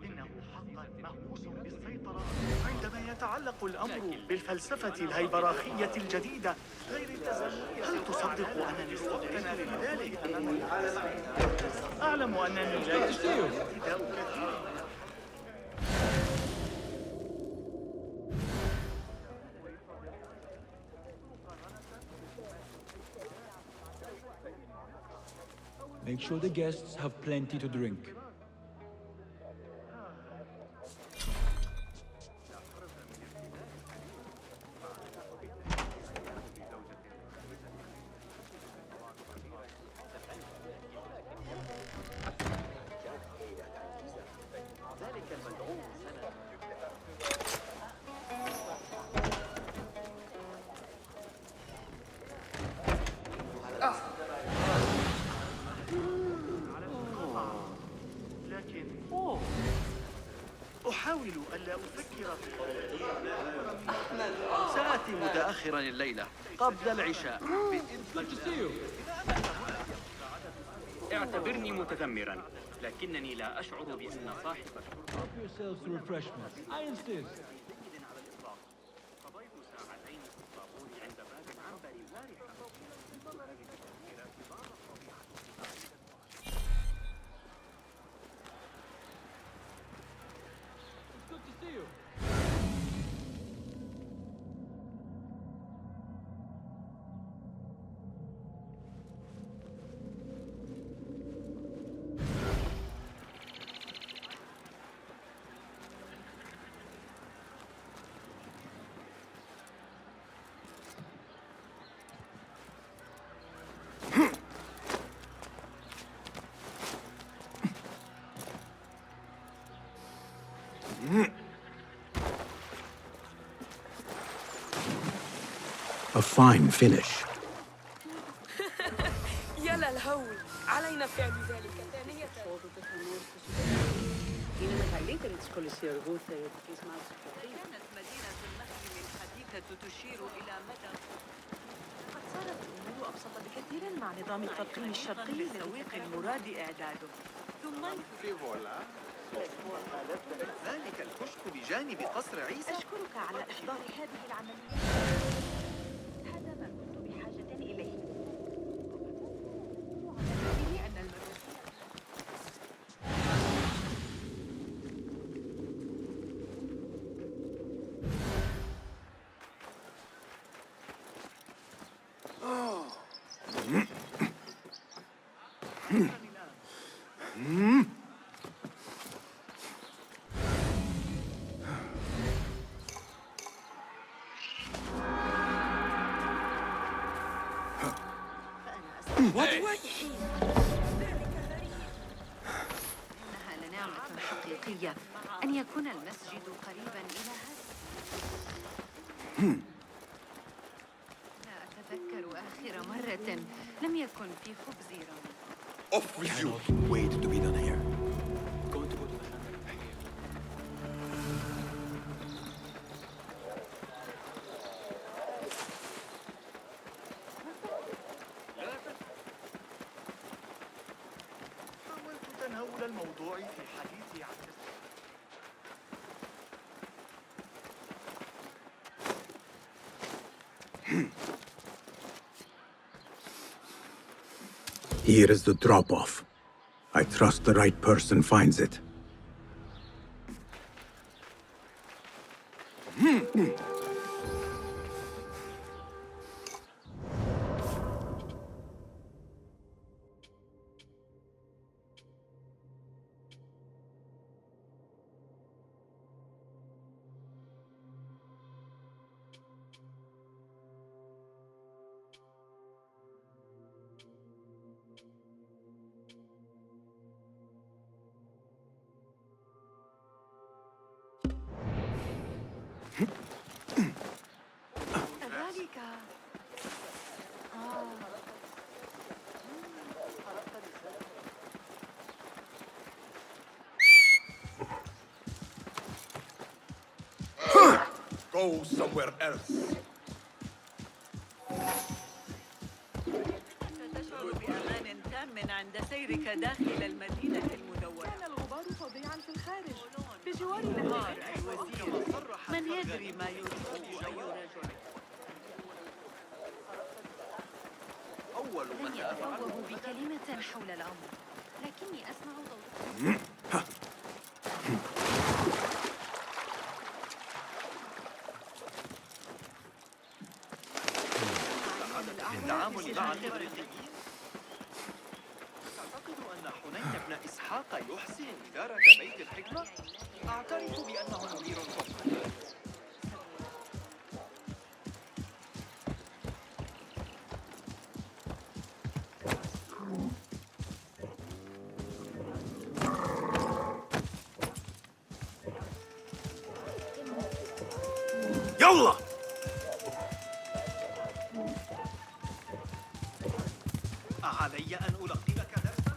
إنه حقا مهووس بالسيطرة عندما يتعلق الأمر بالفلسفة الهيبراخية الجديدة غير التزامنية. هل تصدق أنني استدعيت لذلك أمام الناس؟ أعلم أنني لا يجدي ابتداء كثير. Make sure the guests have plenty to drink. أحاول ألا أفكر في سآتي متأخرا الليلة قبل العشاء. اعتبرني متذمرا، لكنني لا أشعر بأن صاحب Help yourselves to refreshments. I insist. قضيت ساعتين في الطابور عند باب العنبر وارحا. It's good to see you. A fine finish. يا للهول، علينا فعل ذلك ثانية. كانت مدينة المخزن الحديثة تشير إلى مدى. قد صارت الأمور أبسط بكثير مع نظام التلقين الشرقي للتسويق المراد إعداده. ثم ذلك الكشك بجانب قصر عيسى. أشكرك على إحضار هذه العملية. إنها لنعمة حقيقية أن يكون المسجد قريبا إلى هذا. لا أتذكر آخر مرة لم يكن في خبزي رمل. Off with you! Wait to be done here. Going to go to the حاولت تناول الموضوع في حديثي عن Here is the drop-off. I trust the right person finds it. كذلك. Go somewhere else. ستشعر بأمان تام عند سيرك داخل المدينة المدورة. كان الغبار فظيعا في الخارج بجوار نهار الوزير. من يدري ما يريد أي رجل. لن يتفوه بكلمة حول الأمر، لكني أسمع ضوء. التعامل مع الإغريقيين. تعتقد أن حنين بن إسحاق يحسن إدارة بيت الحكمة؟ أعترف بأنه مدير فضل. يلا! أعلي أن ألقنك درسا؟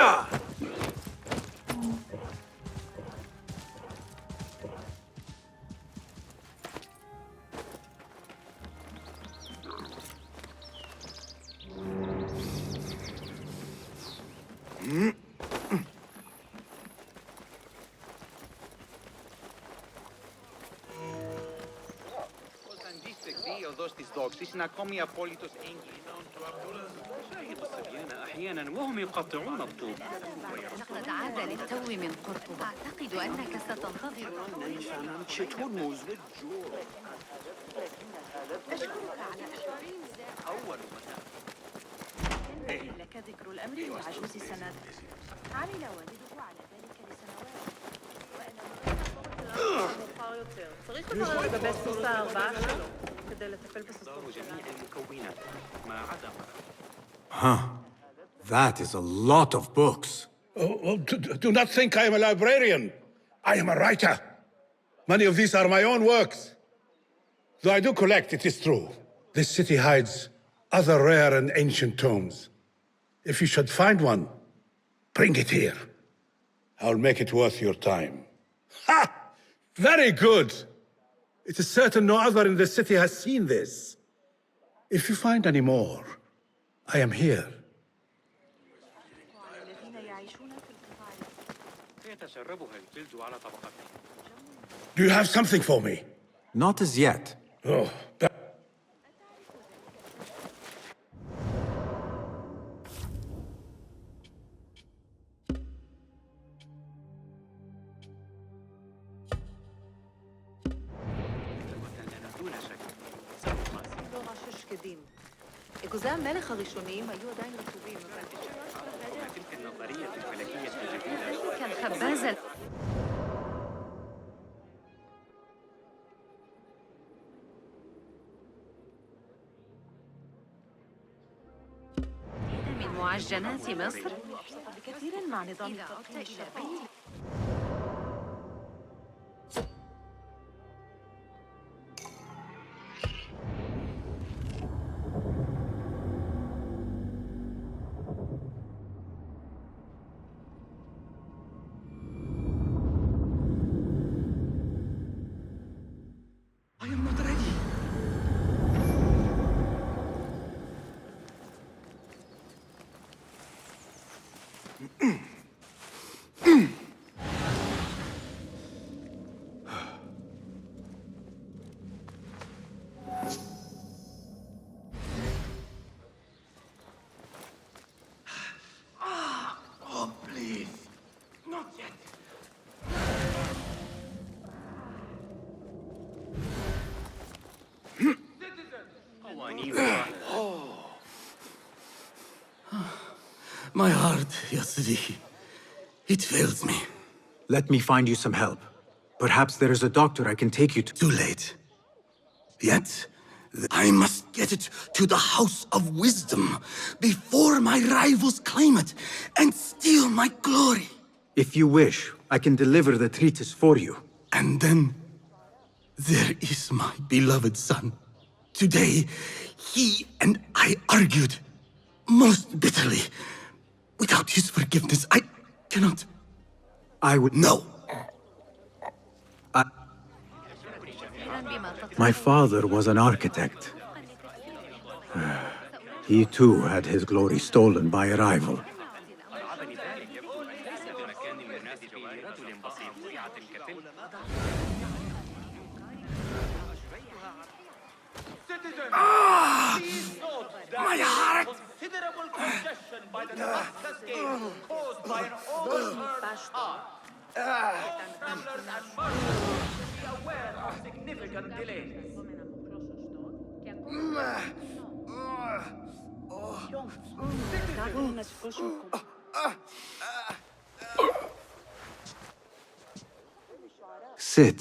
Hiya! These dogs είναι ακόμη απόλυτος έγκυοι. شاهد الصبيان أحيانا وهم يقطعون الطوب. لقد عاد للتو من قرطبة. أعتقد أنك ستنتظر أشكرك على أول متى لك ذكر الأمر والعجوز سند. عمل والده على ذلك لسنوات. צריך לברר לגבי סוס הארבעה שלו, כדי לטפל בסוסות جميع المكونات ما عدا Huh. That is a lot of books. Do not think I am a librarian. I am a writer. Many of these are my own works. Though I do collect, it is true. This city hides other rare and ancient tomes. If you should find one, bring it here. I'll make it worth your time. Ha! Very good! It is certain no other in the city has seen this. If you find any more, I am here. يتشربها الجلد على طبقته. Do you have something for me? Not as yet. Oh, אגוזי המלך הראשוניים היו עדיין רטובים, אבל تلك النظرية الفلكية الجديدة كان خبازة من معجنات مصر بكثير مع نظام التطهير. I am not ready. Oh, please. Not yet. My heart, Yasri. It fails me. Let me find you some help. Perhaps there is a doctor I can take you to. Too late. Yet, I must get it to the House of Wisdom before my rivals claim it and steal my glory. If you wish, I can deliver the treatise for you. And then, there is my beloved son. Today, he and I argued most bitterly. Without his forgiveness, I cannot. I would... No! My father was an architect. He too had his glory stolen by a rival. My heart! Considerable congestion by the Damascus Gate caused by an overturned heart. Travelers and merchants should be aware of significant delays. Sit.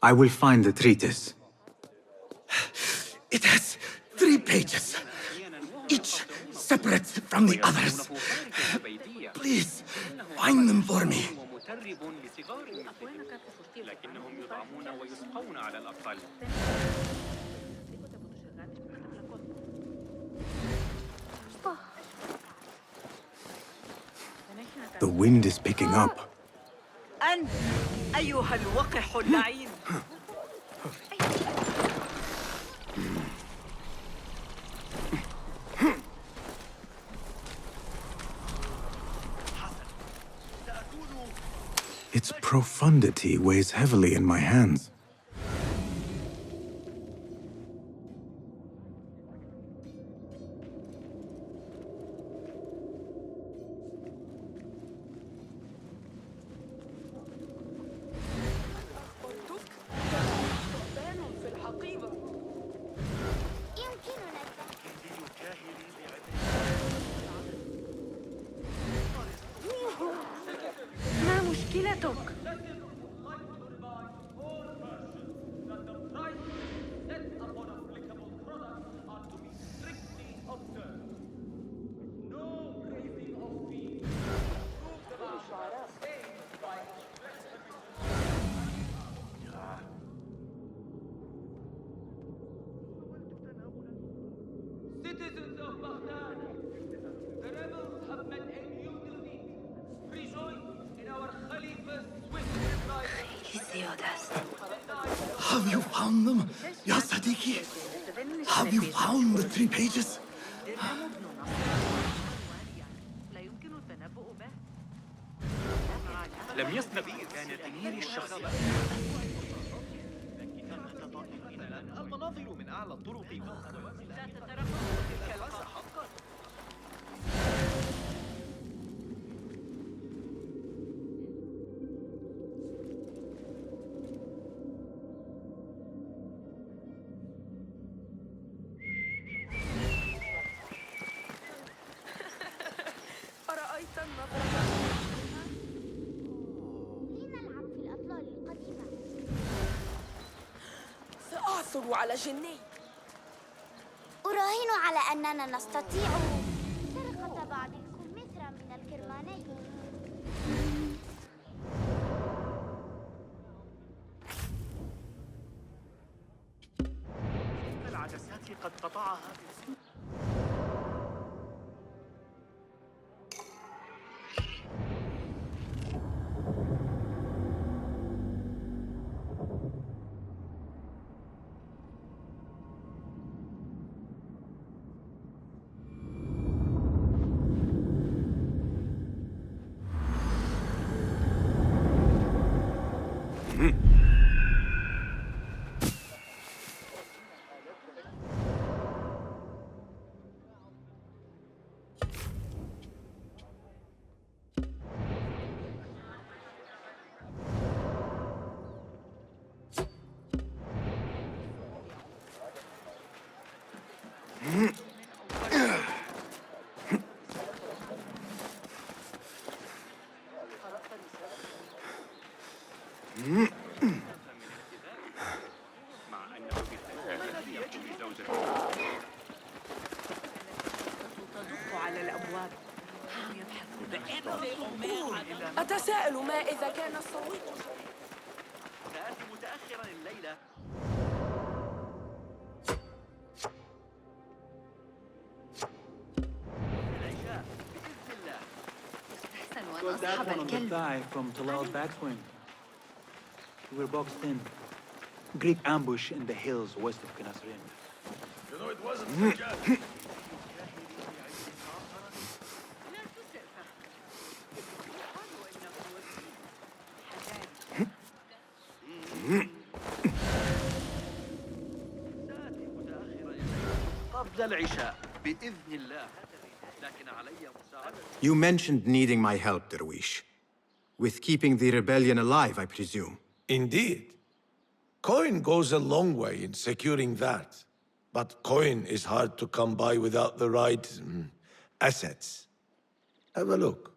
I will find the treatise. It has 3 pages, each separate from the others. Please, find them for me. لكنهم يطعمون ويسقون على الأقل. The wind is picking up. أنت أيها الوقح اللعين. Its profundity weighs heavily in my hands. ما مشكلتك؟ Citizens of Baghdad, the rebels have met a new defeat. Rejoice in our Khalifa's swift reprisal. Have you found them, Ya Sadiqi? Have you found the 3 pages? لم يسبق كان تنير الشخص المناظر من أعلى الطرق لا تترقب تلك الفرصة حقا. أرأيت النظرة؟ لنلعب في الأطلال القديمة. سأعثر على جني. أراهن على أننا نستطيع سرقة بعض الكمثرى من الكرمانين. العدسات قد قطعها. على الأبواب. أتساءل ما إذا كان الصوت. سآتي متأخرا الليلة. العشاء بإذن الله. Was that one on the thigh from Talal's backswing? We're boxed in. Greek ambush in the hills west of Qinasrin. You know, it wasn't the judge. قبل العشاء بإذن الله. لكن علي مساعدة. You mentioned needing my help, Derwish. With keeping the rebellion alive, I presume. Indeed. Coin goes a long way in securing that. But coin is hard to come by without the right assets. Have a look.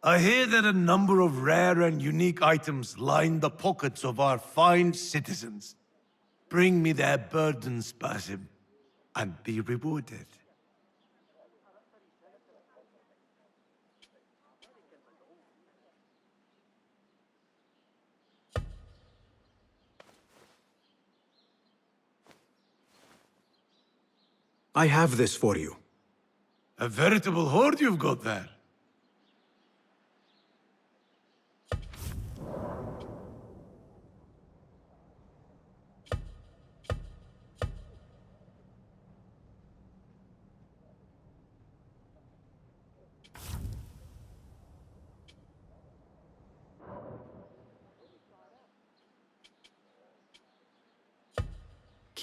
I hear that a number of rare and unique items line the pockets of our fine citizens. Bring me their burdens, Basim, and be rewarded. I have this for you. A veritable hoard you've got there.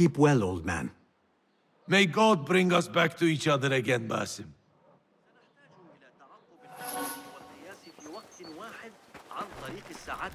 Keep well, old man. May God bring us back to each other again, Basim. والقياس في وقت واحد عن طريق الساعات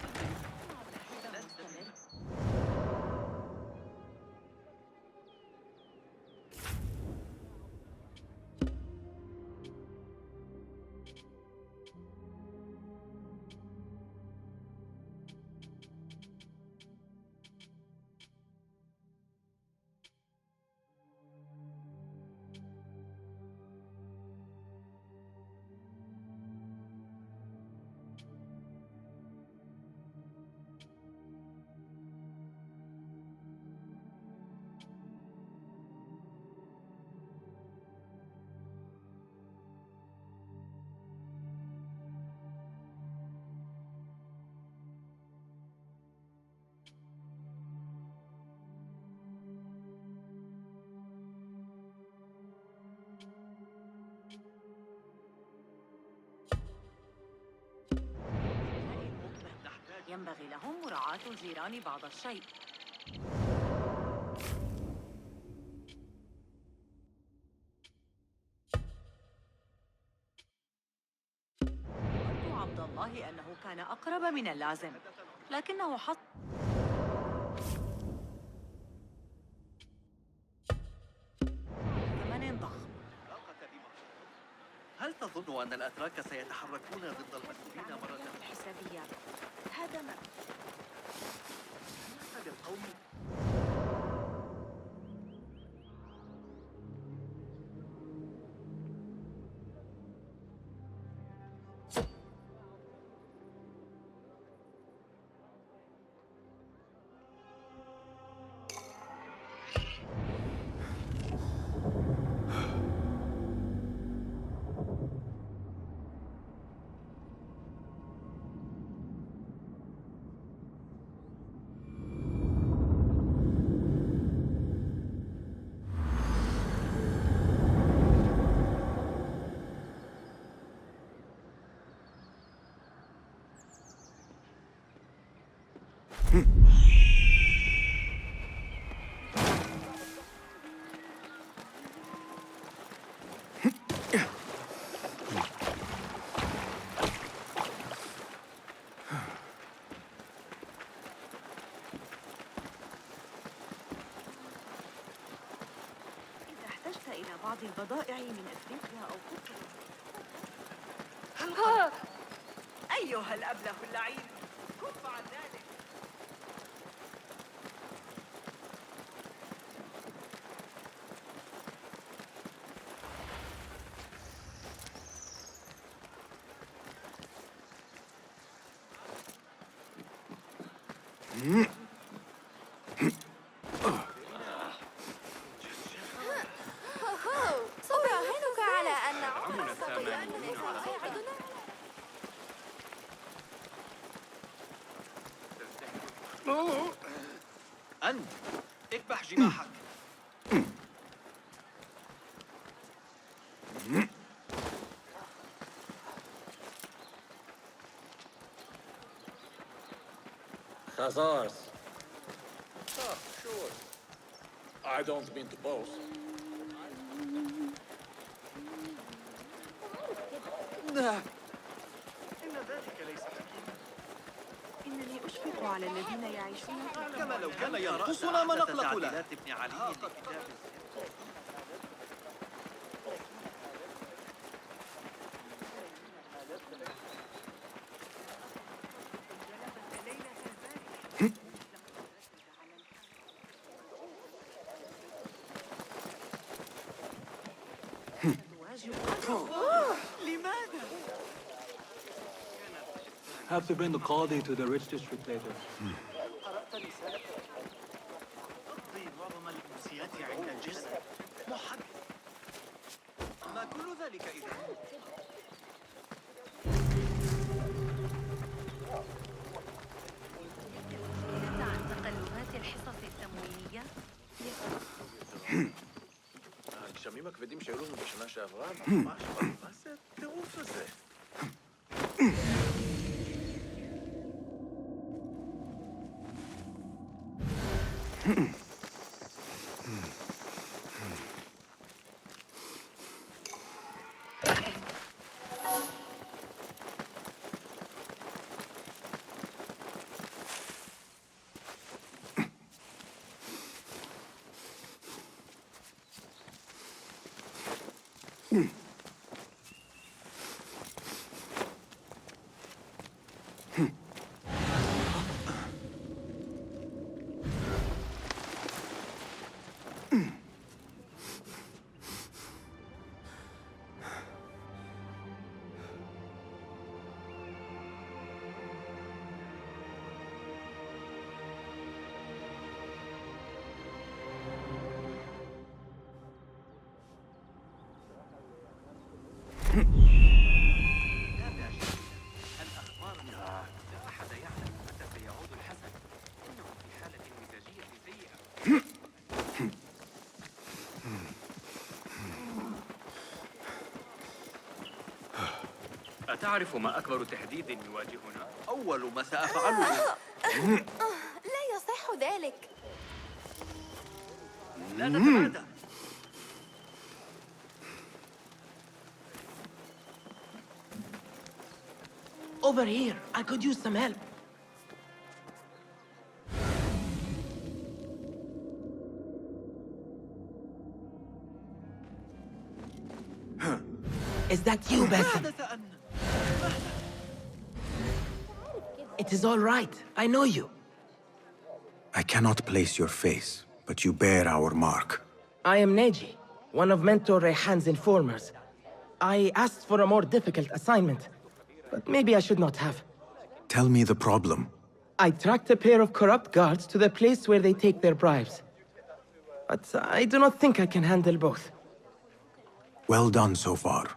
ينبغي لهم مراعاة الجيران بعض الشيء. أرجو عبد الله أنه كان أقرب من اللازم، لكنه حط ثمن ضخم. هل تظن أن الأتراك سيتحركون ضد المسؤولين مرة الحسابيات؟ هذا ما بالقوم إلى بعض البضائع من أفريقيا أو أيها الأبله اللعين، كف عن ذلك. أراهنك على أن عمر أنت اكبح جماحك. Khazars. Oh, sure. I don't mean to boast. إن ذلك ليس حكيما. إنني أشفق على الذين يعيشون كما لو كان يرقصنا ما نقلق له. ابن علي لكتاب لماذا؟ Have to bring the Qadi to the rich district later. أقضي معظم الأمسيات عند الجسم محدث. ما كل ذلك إذا؟ عن تقلبات الحصص التموينية؟ הגשמים הכבדים שהיו לנו בשנה שעברה, ממש, מה זה הטירוף הזה? الأخبار لا أحد يعلم متى سيعود الحسن. إنه في حالة مزاجية سيئة. أتعرف ما أكبر تهديد يواجهنا؟ أول ما سأفعله لا يصح ذلك. لا تتمادى. Over here. I could use some help. Is that you, Basim? It is all right. I know you. I cannot place your face, but you bear our mark. I am Neji, one of Mentor Rayhan's informers. I asked for a more difficult assignment, but maybe I should not have. Tell me the problem. I tracked a pair of corrupt guards to the place where they take their bribes. But I do not think I can handle both. Well done so far.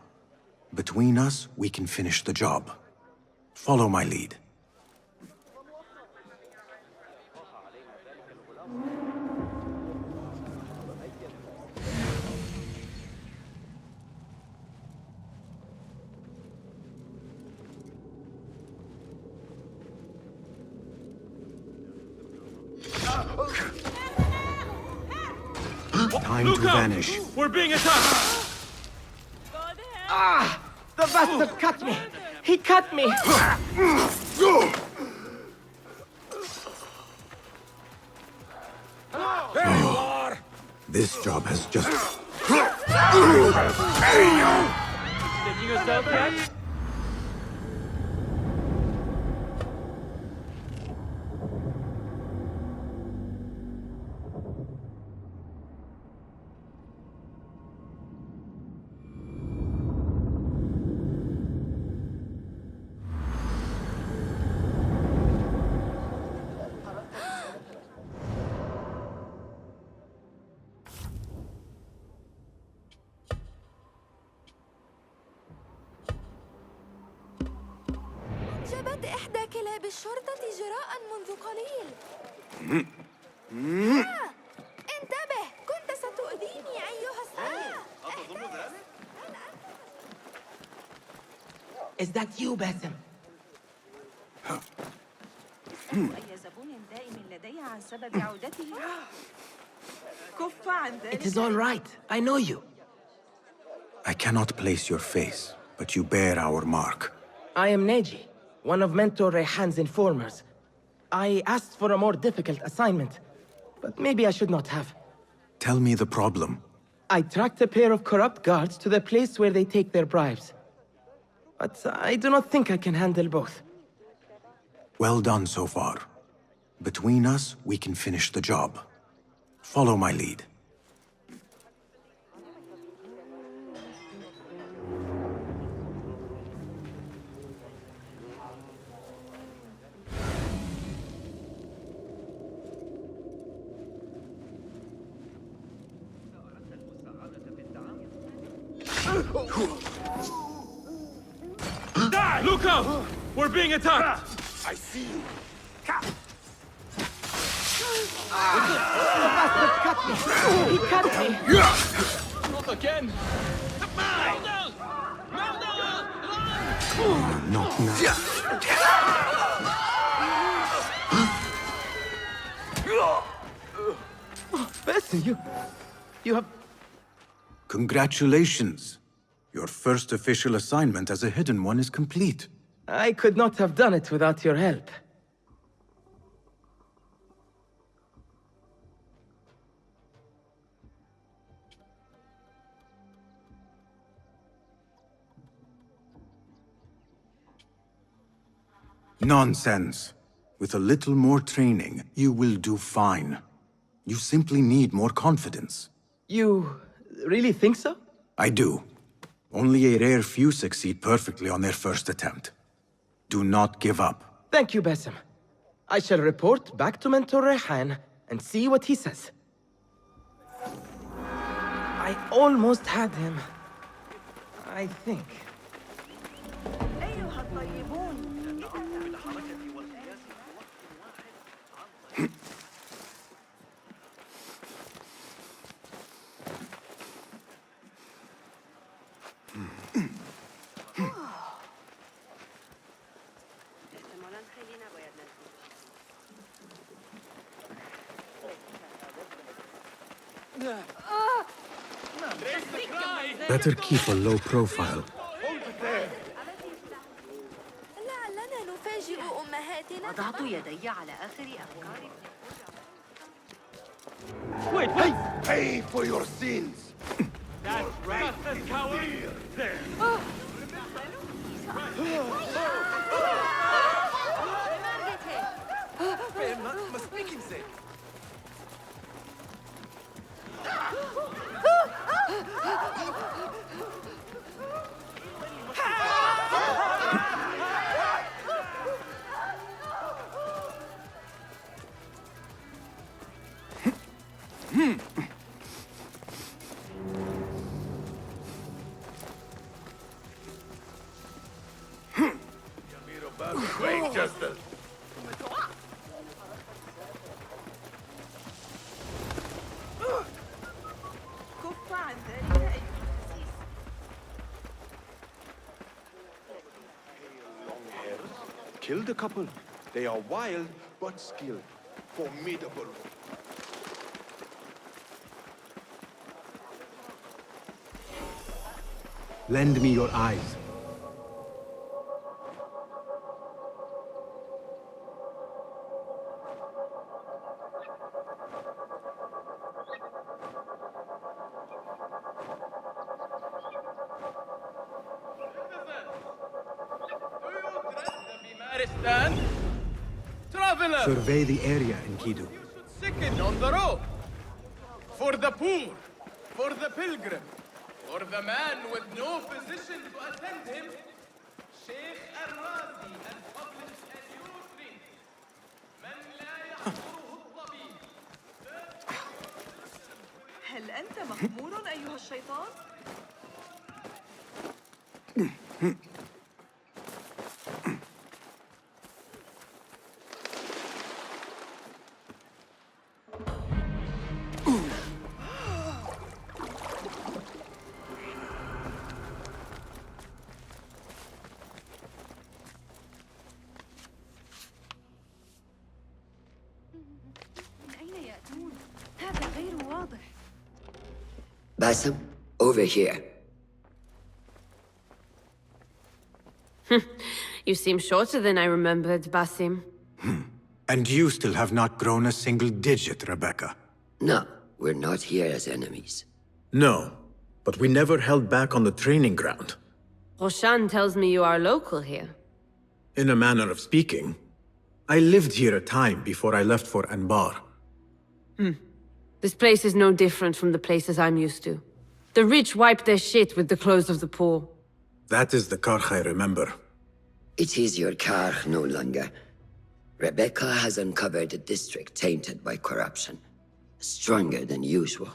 Between us, we can finish the job. Follow my lead. Time to vanish. We're being attacked! Ah! The bastard cut me! He cut me! There you are! This job has just... Taking yourself yet? أنجبت إحدى كلاب الشرطة جراء منذ قليل. انتبه، كنت ستؤذيني أيها السيد. أتظن ذلك؟ Is that you, Basim? أي زبون دائم لدي عن سبب عودته. كف عن ذلك. It is all right. I know you. I cannot place your face, but you bear our mark. I am Neji, one of Mentor Rayhan's informers. I asked for a more difficult assignment, but maybe I should not have. Tell me the problem. I tracked a pair of corrupt guards to the place where they take their bribes. But I do not think I can handle both. Well done so far. Between us, we can finish the job. Follow my lead. Die! Look out! We're being attacked! I see you. The bastard cut me! He cut me! Not again! Not now. Basim, you have... Congratulations. Your first official assignment as a hidden one is complete. I could not have done it without your help. Nonsense. With a little more training, you will do fine. You simply need more confidence. You really think so? I do. Only a rare few succeed perfectly on their first attempt. Do not give up. Thank you, Basim. I shall report back to Mentor Rayhan and see what he says. I almost had him. I think. Better keep a low profile. لعلنا نفاجئ أمهاتنا. وضعت يدي على آخر أفكاري. Wait, wait! Pay for your sins! That's right, coward! There. ما speaking say. Great justice! كف عن ذلك أيها الخسيس. Kill the couple. They are wild but skilled. Formidable. Lend me your eyes. Traveler! Survey the area, Enkidu. Sicken on the road. For the poor, for the pilgrim, for the man with no physician to attend him, Sheikh Al-Razi has published a new treatise. من لا يحضره الطبيب. هل أنت مخمور أيها الشيطان؟ من أين يأتون؟ هذا غير واضح. Basim, over here. You seem shorter than I remembered, Basim. And you still have not grown a single digit, Rebecca. No, we're not here as enemies. No, but we never held back on the training ground. Roshan tells me you are local here. In a manner of speaking. I lived here a time before I left for Anbar. This place is no different from the places I'm used to. The rich wipe their shit with the clothes of the poor. That is the Karch I remember. It is your Karch no longer. Rebecca has uncovered a district tainted by corruption. Stronger than usual.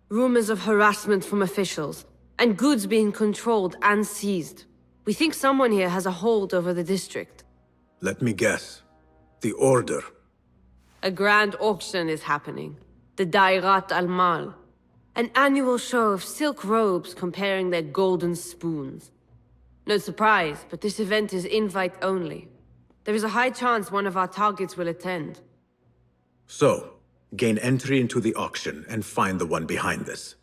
Rumors of harassment from officials, and goods being controlled and seized. We think someone here has a hold over the district. Let me guess. The Order. A grand auction is happening. The Dairat al-Mal. An annual show of silk robes comparing their golden spoons. No surprise, but this event is invite only. There is a high chance one of our targets will attend. So, gain entry into the auction and find the one behind this.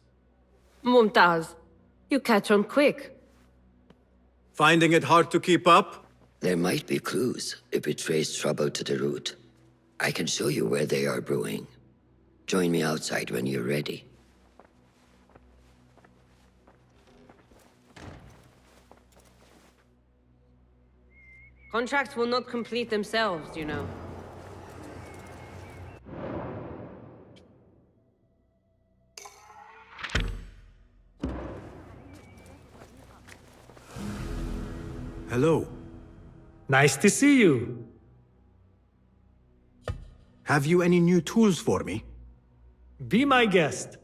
Mumtaz, you catch on quick. Finding it hard to keep up? There might be clues if we trace trouble to the root. I can show you where they are brewing. Join me outside when you're ready. Contracts will not complete themselves, you know. Hello. Nice to see you. Have you any new tools for me? Be my guest.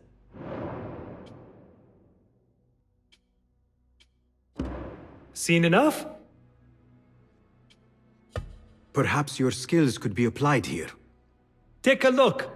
Seen enough? Perhaps your skills could be applied here. Take a look.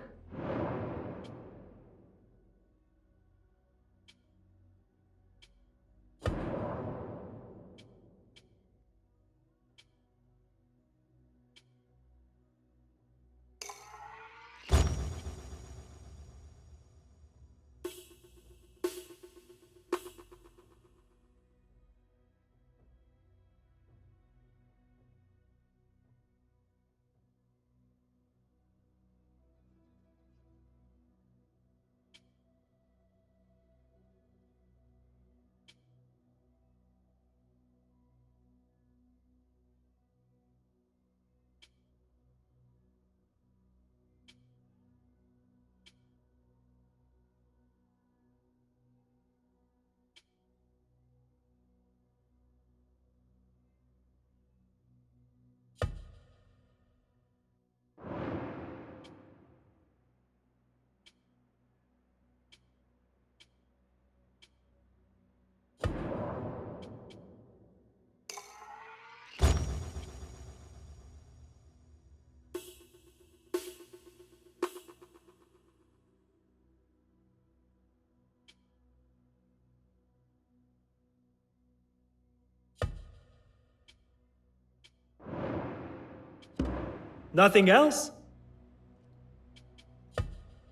Nothing else?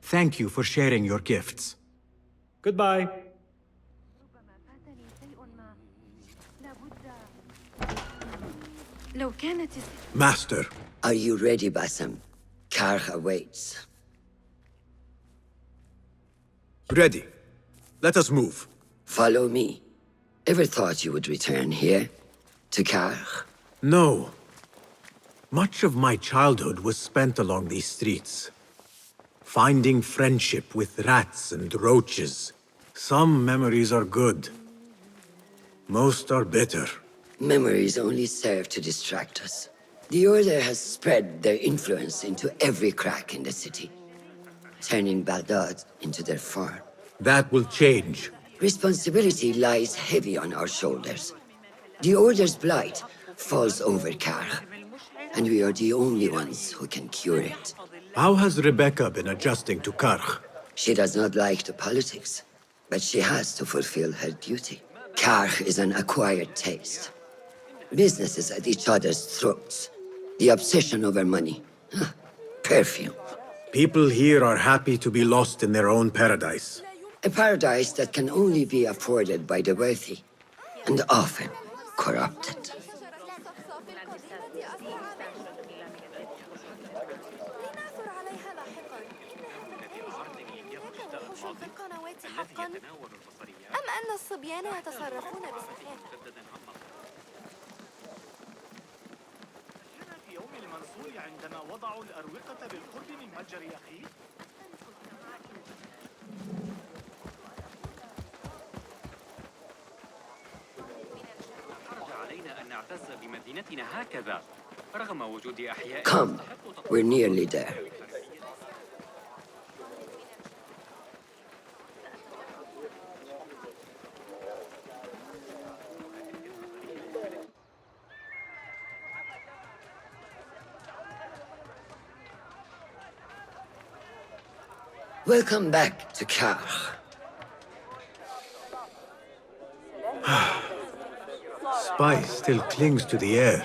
Thank you for sharing your gifts. Goodbye. Master. Are you ready, Bassam? Karkh awaits. Ready. Let us move. Follow me. Ever thought you would return here? To Karkh? No. Much of my childhood was spent along these streets. Finding friendship with rats and roaches. Some memories are good. Most are bitter. Memories only serve to distract us. The Order has spread their influence into every crack in the city, turning Baghdad into their farm. That will change. Responsibility lies heavy on our shoulders. The Order's blight falls over Karkh, and we are the only ones who can cure it. How has Rebecca been adjusting to Karkh? She does not like the politics, but she has to fulfill her duty. Karkh is an acquired taste. Businesses at each other's throats. The obsession over money. Perfume. People here are happy to be lost in their own paradise. A paradise that can only be afforded by the wealthy, and often corrupted. أم أن الصبيان يتصرفون بسخافة؟ كان في يوم المنصور عندما وضعوا الأروقة بالقرب من متجر أخيه؟ حرج علينا أن نعتز بمدينتنا هكذا رغم وجود أحياء. Come, we're nearly there. Welcome back to Karkh. Spice still clings to the air.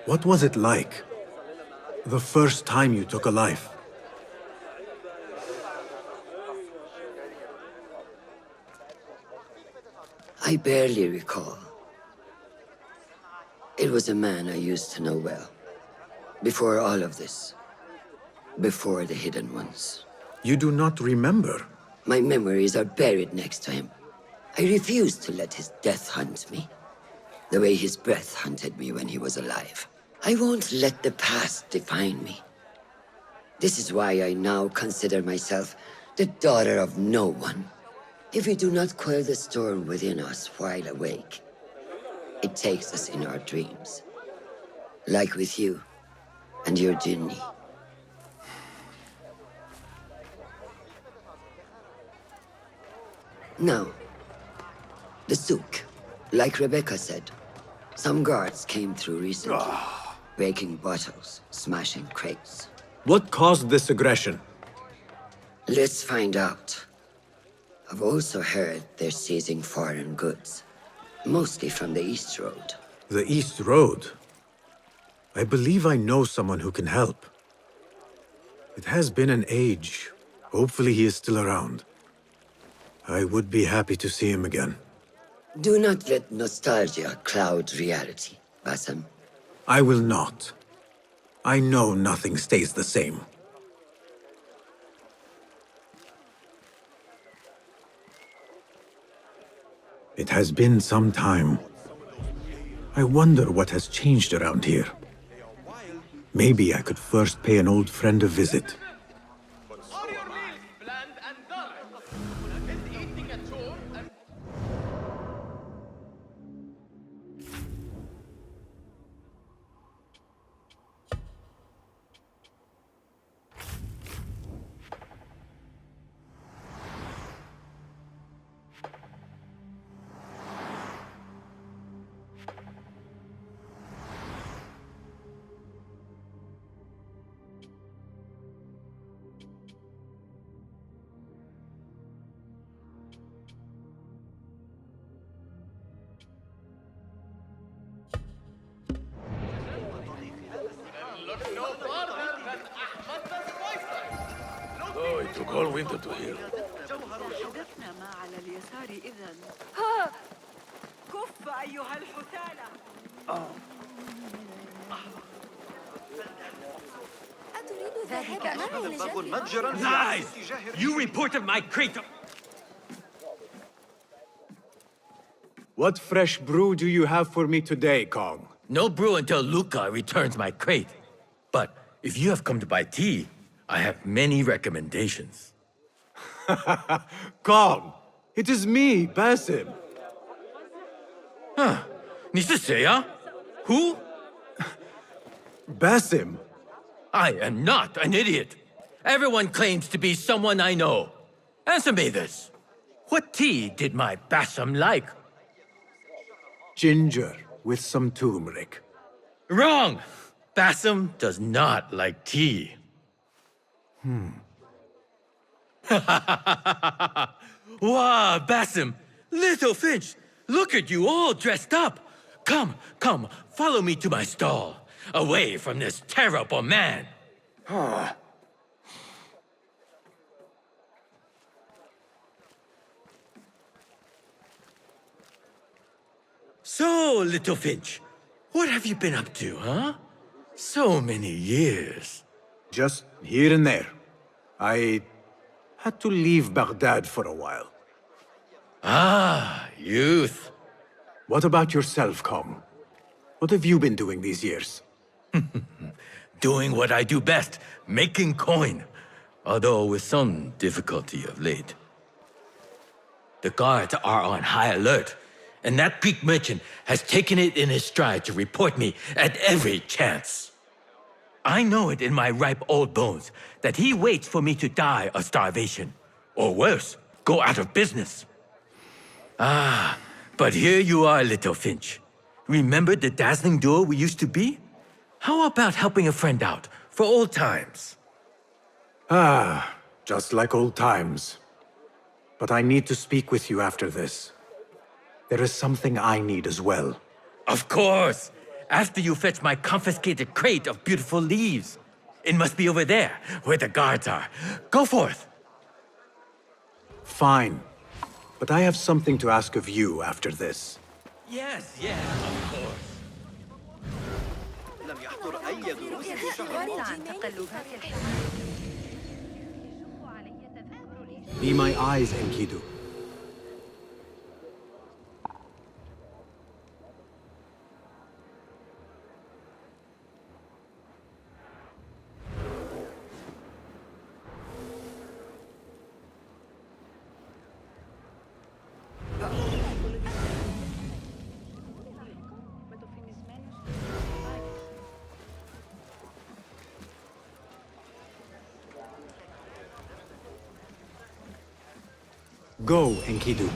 What was it like? The first time you took a life? I barely recall. It was a man I used to know well. Before all of this. Before the Hidden Ones. You do not remember? My memories are buried next to him. I refuse to let his death hunt me. The way his breath hunted me when he was alive. I won't let the past define me. This is why I now consider myself the daughter of no one. If we do not quell the storm within us while awake, it takes us in our dreams. Like with you and your Jinni. Now, the souk. Like Rebecca said, some guards came through recently, breaking bottles, smashing crates. What caused this aggression? Let's find out. I've also heard they're seizing foreign goods, mostly from the East Road. The East Road? I believe I know someone who can help. It has been an age. Hopefully he is still around. I would be happy to see him again. Do not let nostalgia cloud reality, Bassem. I will not. I know nothing stays the same. It has been some time. I wonder what has changed around here. Maybe I could first pay an old friend a visit. Are your meals bland and dull? Is eating a chore and... Look no farther than Ahmad the Spicer. Oh, it took all winter to heal. حدثنا ما على اليسار إذن. ها! كف أيها الحثالة! Lies! You reported my crate. What fresh brew do you have for me today, Kong? No brew until Luca returns my crate. But if you have come to buy tea, I have many recommendations. Kong! It is me, Basim. Huh? 你是谁啊? Who? Basim? I am not an idiot. Everyone claims to be someone I know. Answer me this. What tea did my Basim like? Ginger with some turmeric. Wrong! Basim does not like tea. Wow, Basim! Little Finch! Look at you all dressed up! Come, come, follow me to my stall. Away from this terrible man. So, Little Finch, what have you been up to, huh? So many years. Just here and there. I had to leave Baghdad for a while. Ah, youth. What about yourself, Kong? What have you been doing these years? Doing what I do best, making coin. Although with some difficulty of late. The guards are on high alert, and that Greek merchant has taken it in his stride to report me at every chance. I know it in my ripe old bones that he waits for me to die of starvation, or worse, go out of business. Ah, but here you are, Little Finch. Remember the dazzling duo we used to be? How about helping a friend out, for old times? Ah, just like old times. But I need to speak with you after this. There is something I need as well. Of course! After you fetch my confiscated crate of beautiful leaves. It must be over there, where the guards are. Go forth! Fine. But I have something to ask of you after this. Yes, of course. لم يحضر أي دروس في الشهر الماضي. Be my eyes, Enkidu. Go, Enkidu.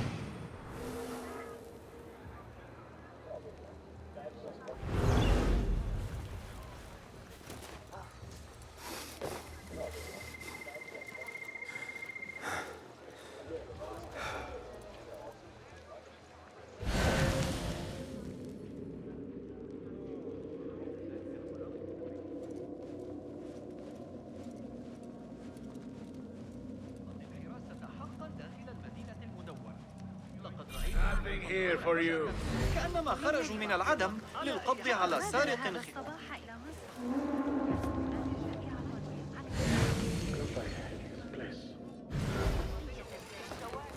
كأنما خرجوا من العدم للقبض على سارق الصباح إلى مصر.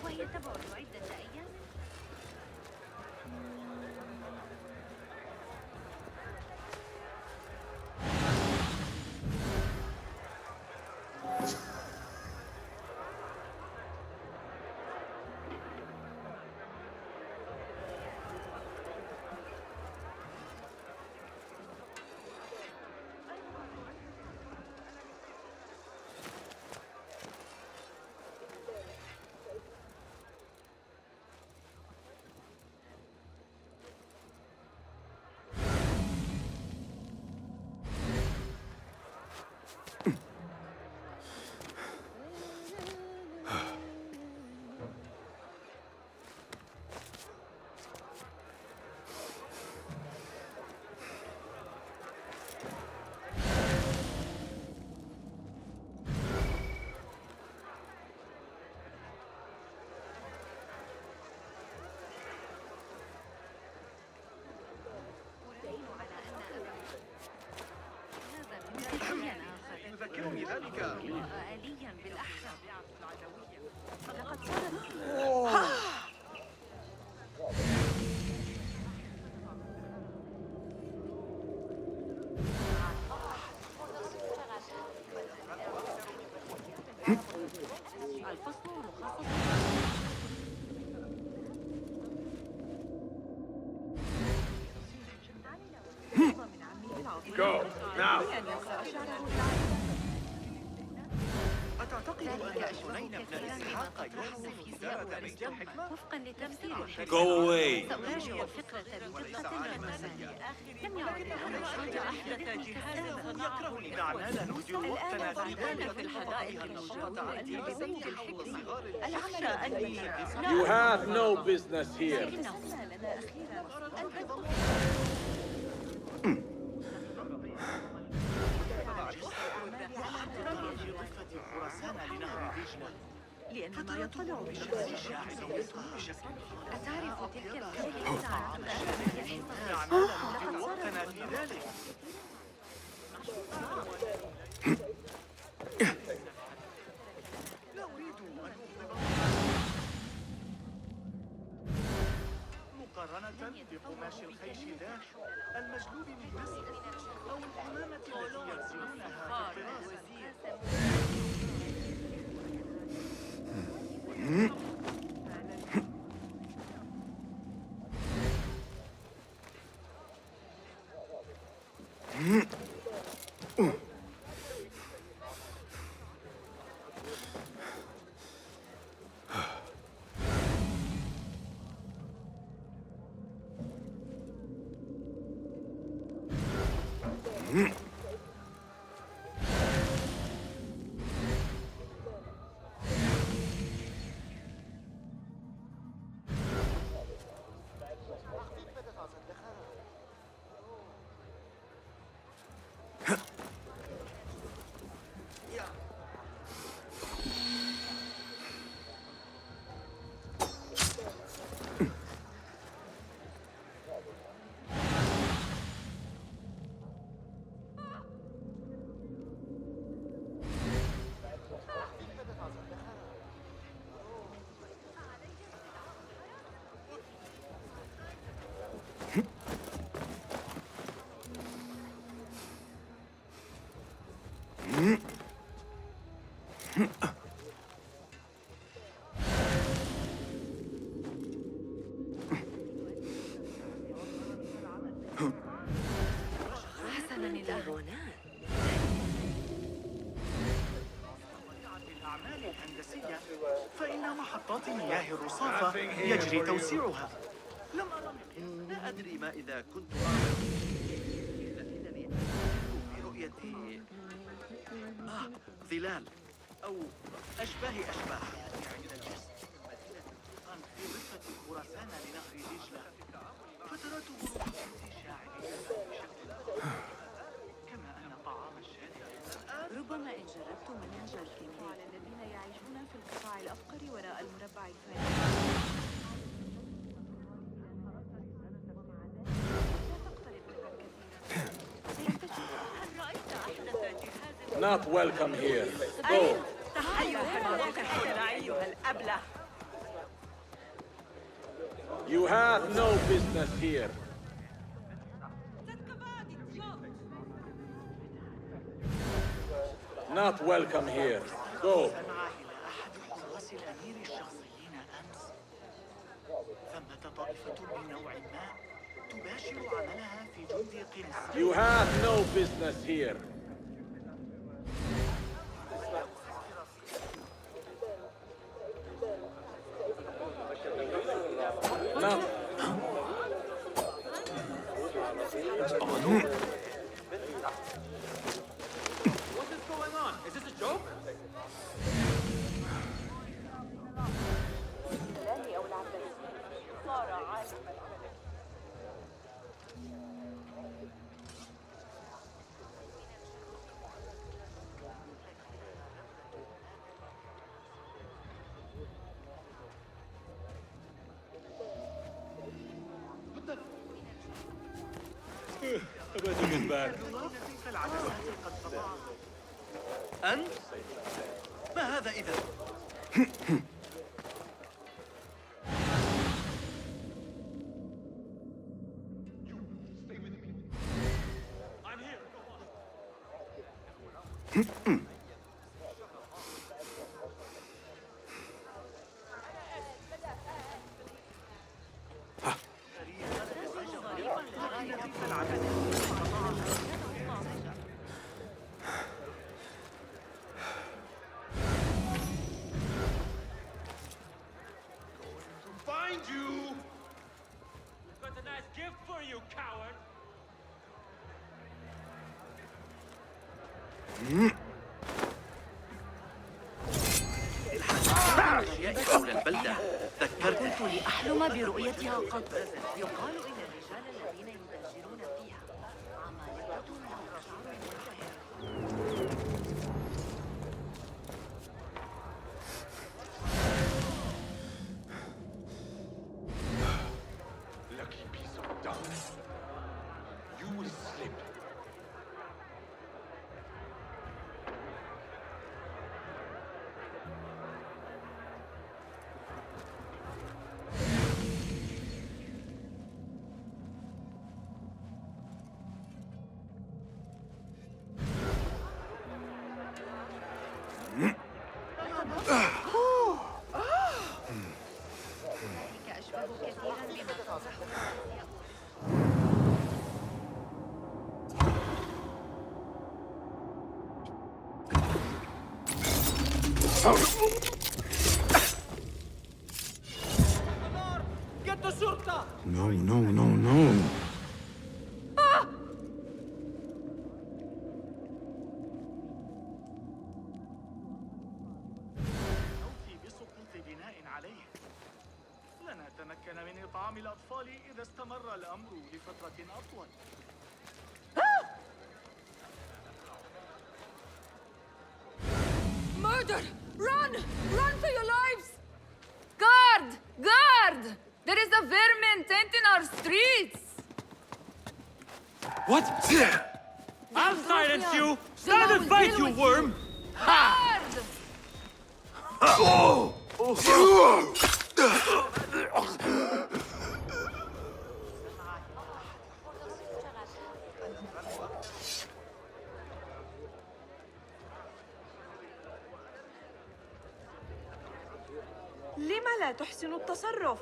وهي تبعد عدة أيام. يذكرني ذلك آليا بالأحرى. لقد الفصل Go now. أتعتقد أن حسنين بن إسحاق يحسن إدارة بيت الحكمة؟ وفقا لتفسير Go away. سأراجع الفكرة بدقة رمزية. لم يعد الأمر شيء أحدث جهازا يكرهني دعنا ندير وقتنا في ذلك في الحدائق المجاورة ببيت الحكمة. أخشى أني You have no business here. لكنه لنا أخيرا لأن ما يطلع بالشمس الشاعر بشكل أتعرف تلك الكلمة دعنا وقتنا في ذلك لا أريد أن مقارنة بقماش الخيش ذاك المجلوب من مصر أو الحمامة التي يرسمونها في الطراز حسنا الأهونات الأعمال الهندسية فإن محطات مياه الرصافة يجري توسيعها لا أدري ما إذا كنت أعمل لكنني في رؤية ظلال أو أشباه عند الجسر في ضفة خراسان لنهر دجلة فتراته كما أن طعام الشارع ربما إن جربت منهج الكيمياء على الذين يعيشون في القطاع الأفقر وراء المربع الفارغ Not welcome here. Go. You have no business here. Not welcome here. Go. You have no business here. No. What is going on? Is this a joke? أنت؟ ما هذا إذا؟ Find you! Got a nice gift for you, coward! حول البلدة ذكرت كنت لأحلم برؤيتها قط. يقال إن الرجال الذين يتاجرون فيها عمالقة لهم شعر منتهر. Lucky piece of dung. You will slip. ذلك أشبه كثيرا بما تصفه. Get the shurta! No, no, no, no. أوفي بسقوط بناء عليه. لن أتمكن من إطعام الأطفال إذا استمر الأمر لفترة أطول. Murder! Run! Run for your lives! Guard! Guard! There is a vermin tent in our streets! What? I'll silence you! Stand and fight, you worm! Ha! Guard! لم لا تحسن التصرف؟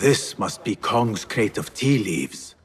This must be Kong's crate of tea leaves.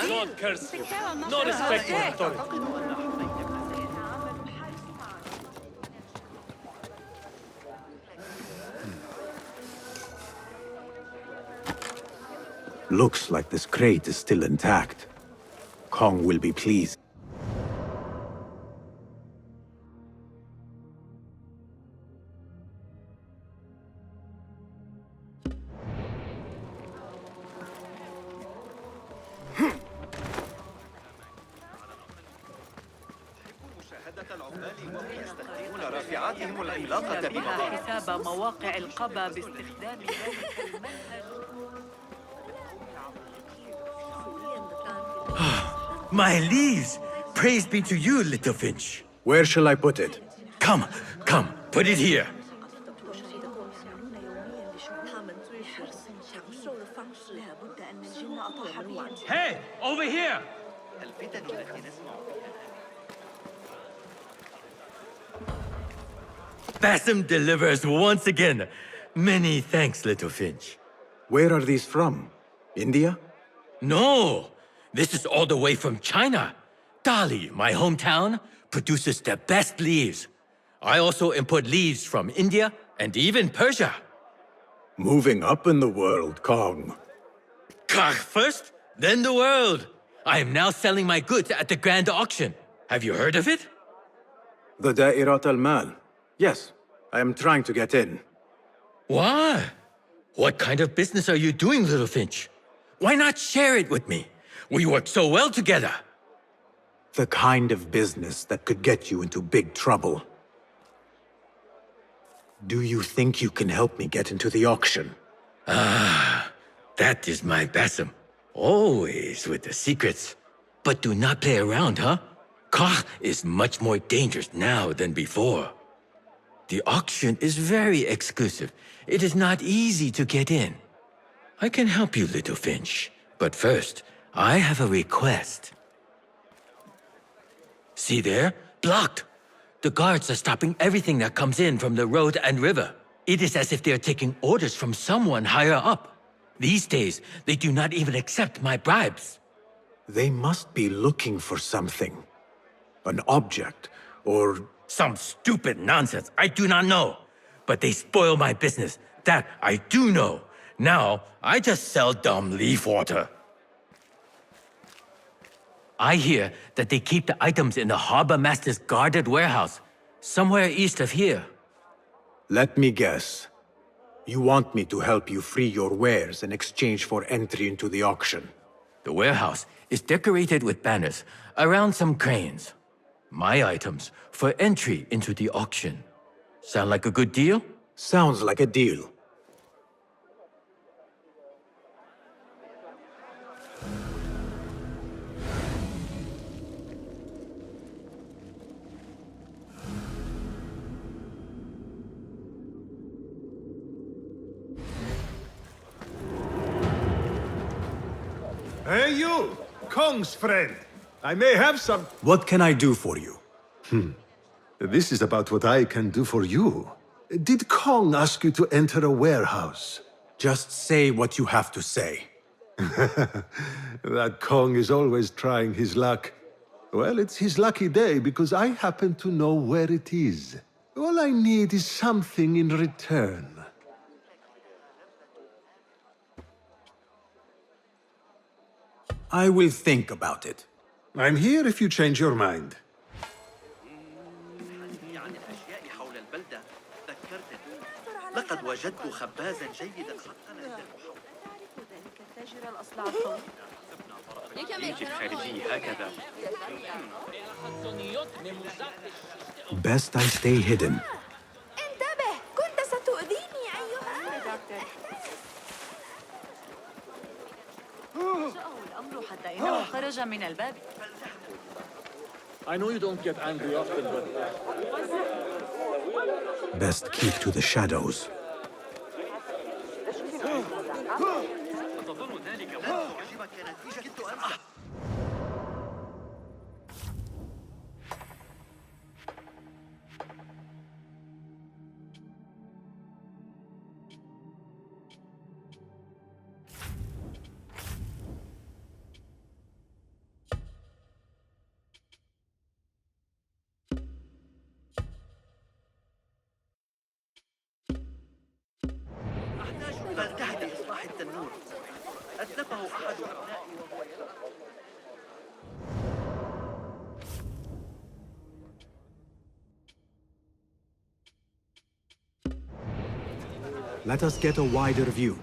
No curse you. No respect for authority. Looks like this crate is still intact. Kong will be pleased. رافعاتهم العملاقة بها حساب مواقع القبا باستخدام ذلك المنهج. My leaves! Praise be to you, little Finch. Where shall I put it? Come, put it here. Hey, over here! Bassam delivers once again. Many thanks, little Finch. Where are these from? India? No! This is all the way from China. Dali, my hometown, produces the best leaves. I also import leaves from India and even Persia. Moving up in the world, Kong. First, then the world. I am now selling my goods at the grand auction. Have you heard of it? The Da'irat al-Mal. Yes, I am trying to get in. Why? What kind of business are you doing, little Finch? Why not share it with me? We work so well together. The kind of business that could get you into big trouble. Do you think you can help me get into the auction? Ah, that is my Bassam. Always with the secrets. But do not play around, huh? Kah is much more dangerous now than before. The auction is very exclusive. It is not easy to get in. I can help you, little Finch. But first, I have a request. See there? Blocked. The guards are stopping everything that comes in from the road and river. It is as if they are taking orders from someone higher up. These days, they do not even accept my bribes. They must be looking for something. An object, or... Some stupid nonsense. I do not know. But they spoil my business. That I do know. Now, I just sell dumb leaf water. I hear that they keep the items in the harbor master's guarded warehouse, somewhere east of here. Let me guess. You want me to help you free your wares in exchange for entry into the auction. The warehouse is decorated with banners around some cranes. My items for entry into the auction. Sound like a good deal? Sounds like a deal. Hey, you! Kong's friend. I may have some... What can I do for you? This is about what I can do for you. Did Kong ask you to enter a warehouse? Just say what you have to say. That Kong is always trying his luck. Well, it's his lucky day because I happen to know where it is. All I need is something in return. I will think about it. I'm here if you change your mind. عن الأشياء حول البلدة ذكرتني لقد وجدت خبازا جيدا حقا عند المحاولة. تعرف ذلك التاجر الأصلع الطويل؟ يجي الخارجي هكذا. Best I stay hidden. انتبه، كنت ستؤذيني أيها جاءه الأمر حتى إنه خرج من الباب. I know you don't get angry often, but Best keep to the shadows. أتظن ذلك تعجبك نتيجة أمس؟ فانتهت لإصلاح التنور. أتلفه أحد أبنائي وهو يلعب. Let us get a wider view.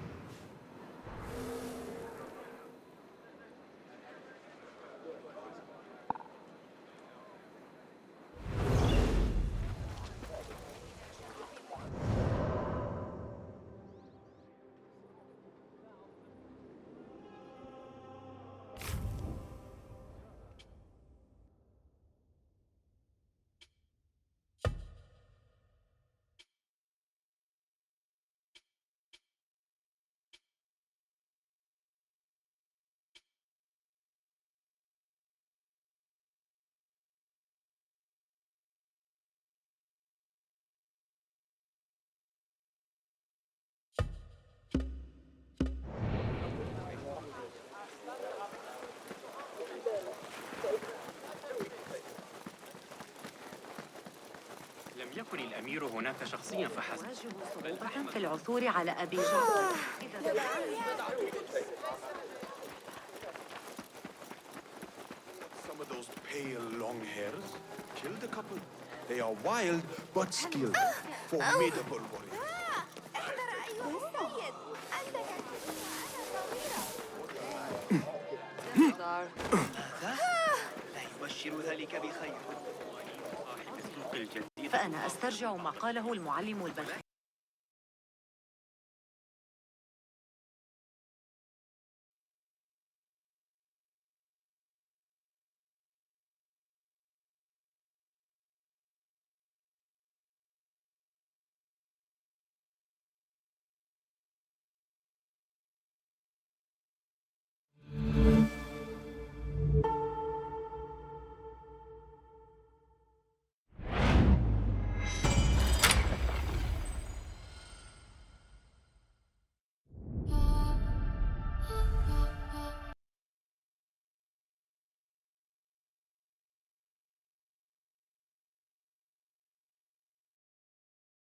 لم يكن الأمير هناك شخصيا فحسب. واجه صعوبة في العثور على أبي جعفر. Some of those pale long hairs killed a couple. They are wild but skilled. Formidable warriors. احذر أيها السيد، أنت ماذا؟ لا يبشر ذلك بخير. فأنا أسترجع ما قاله المعلم البلخي.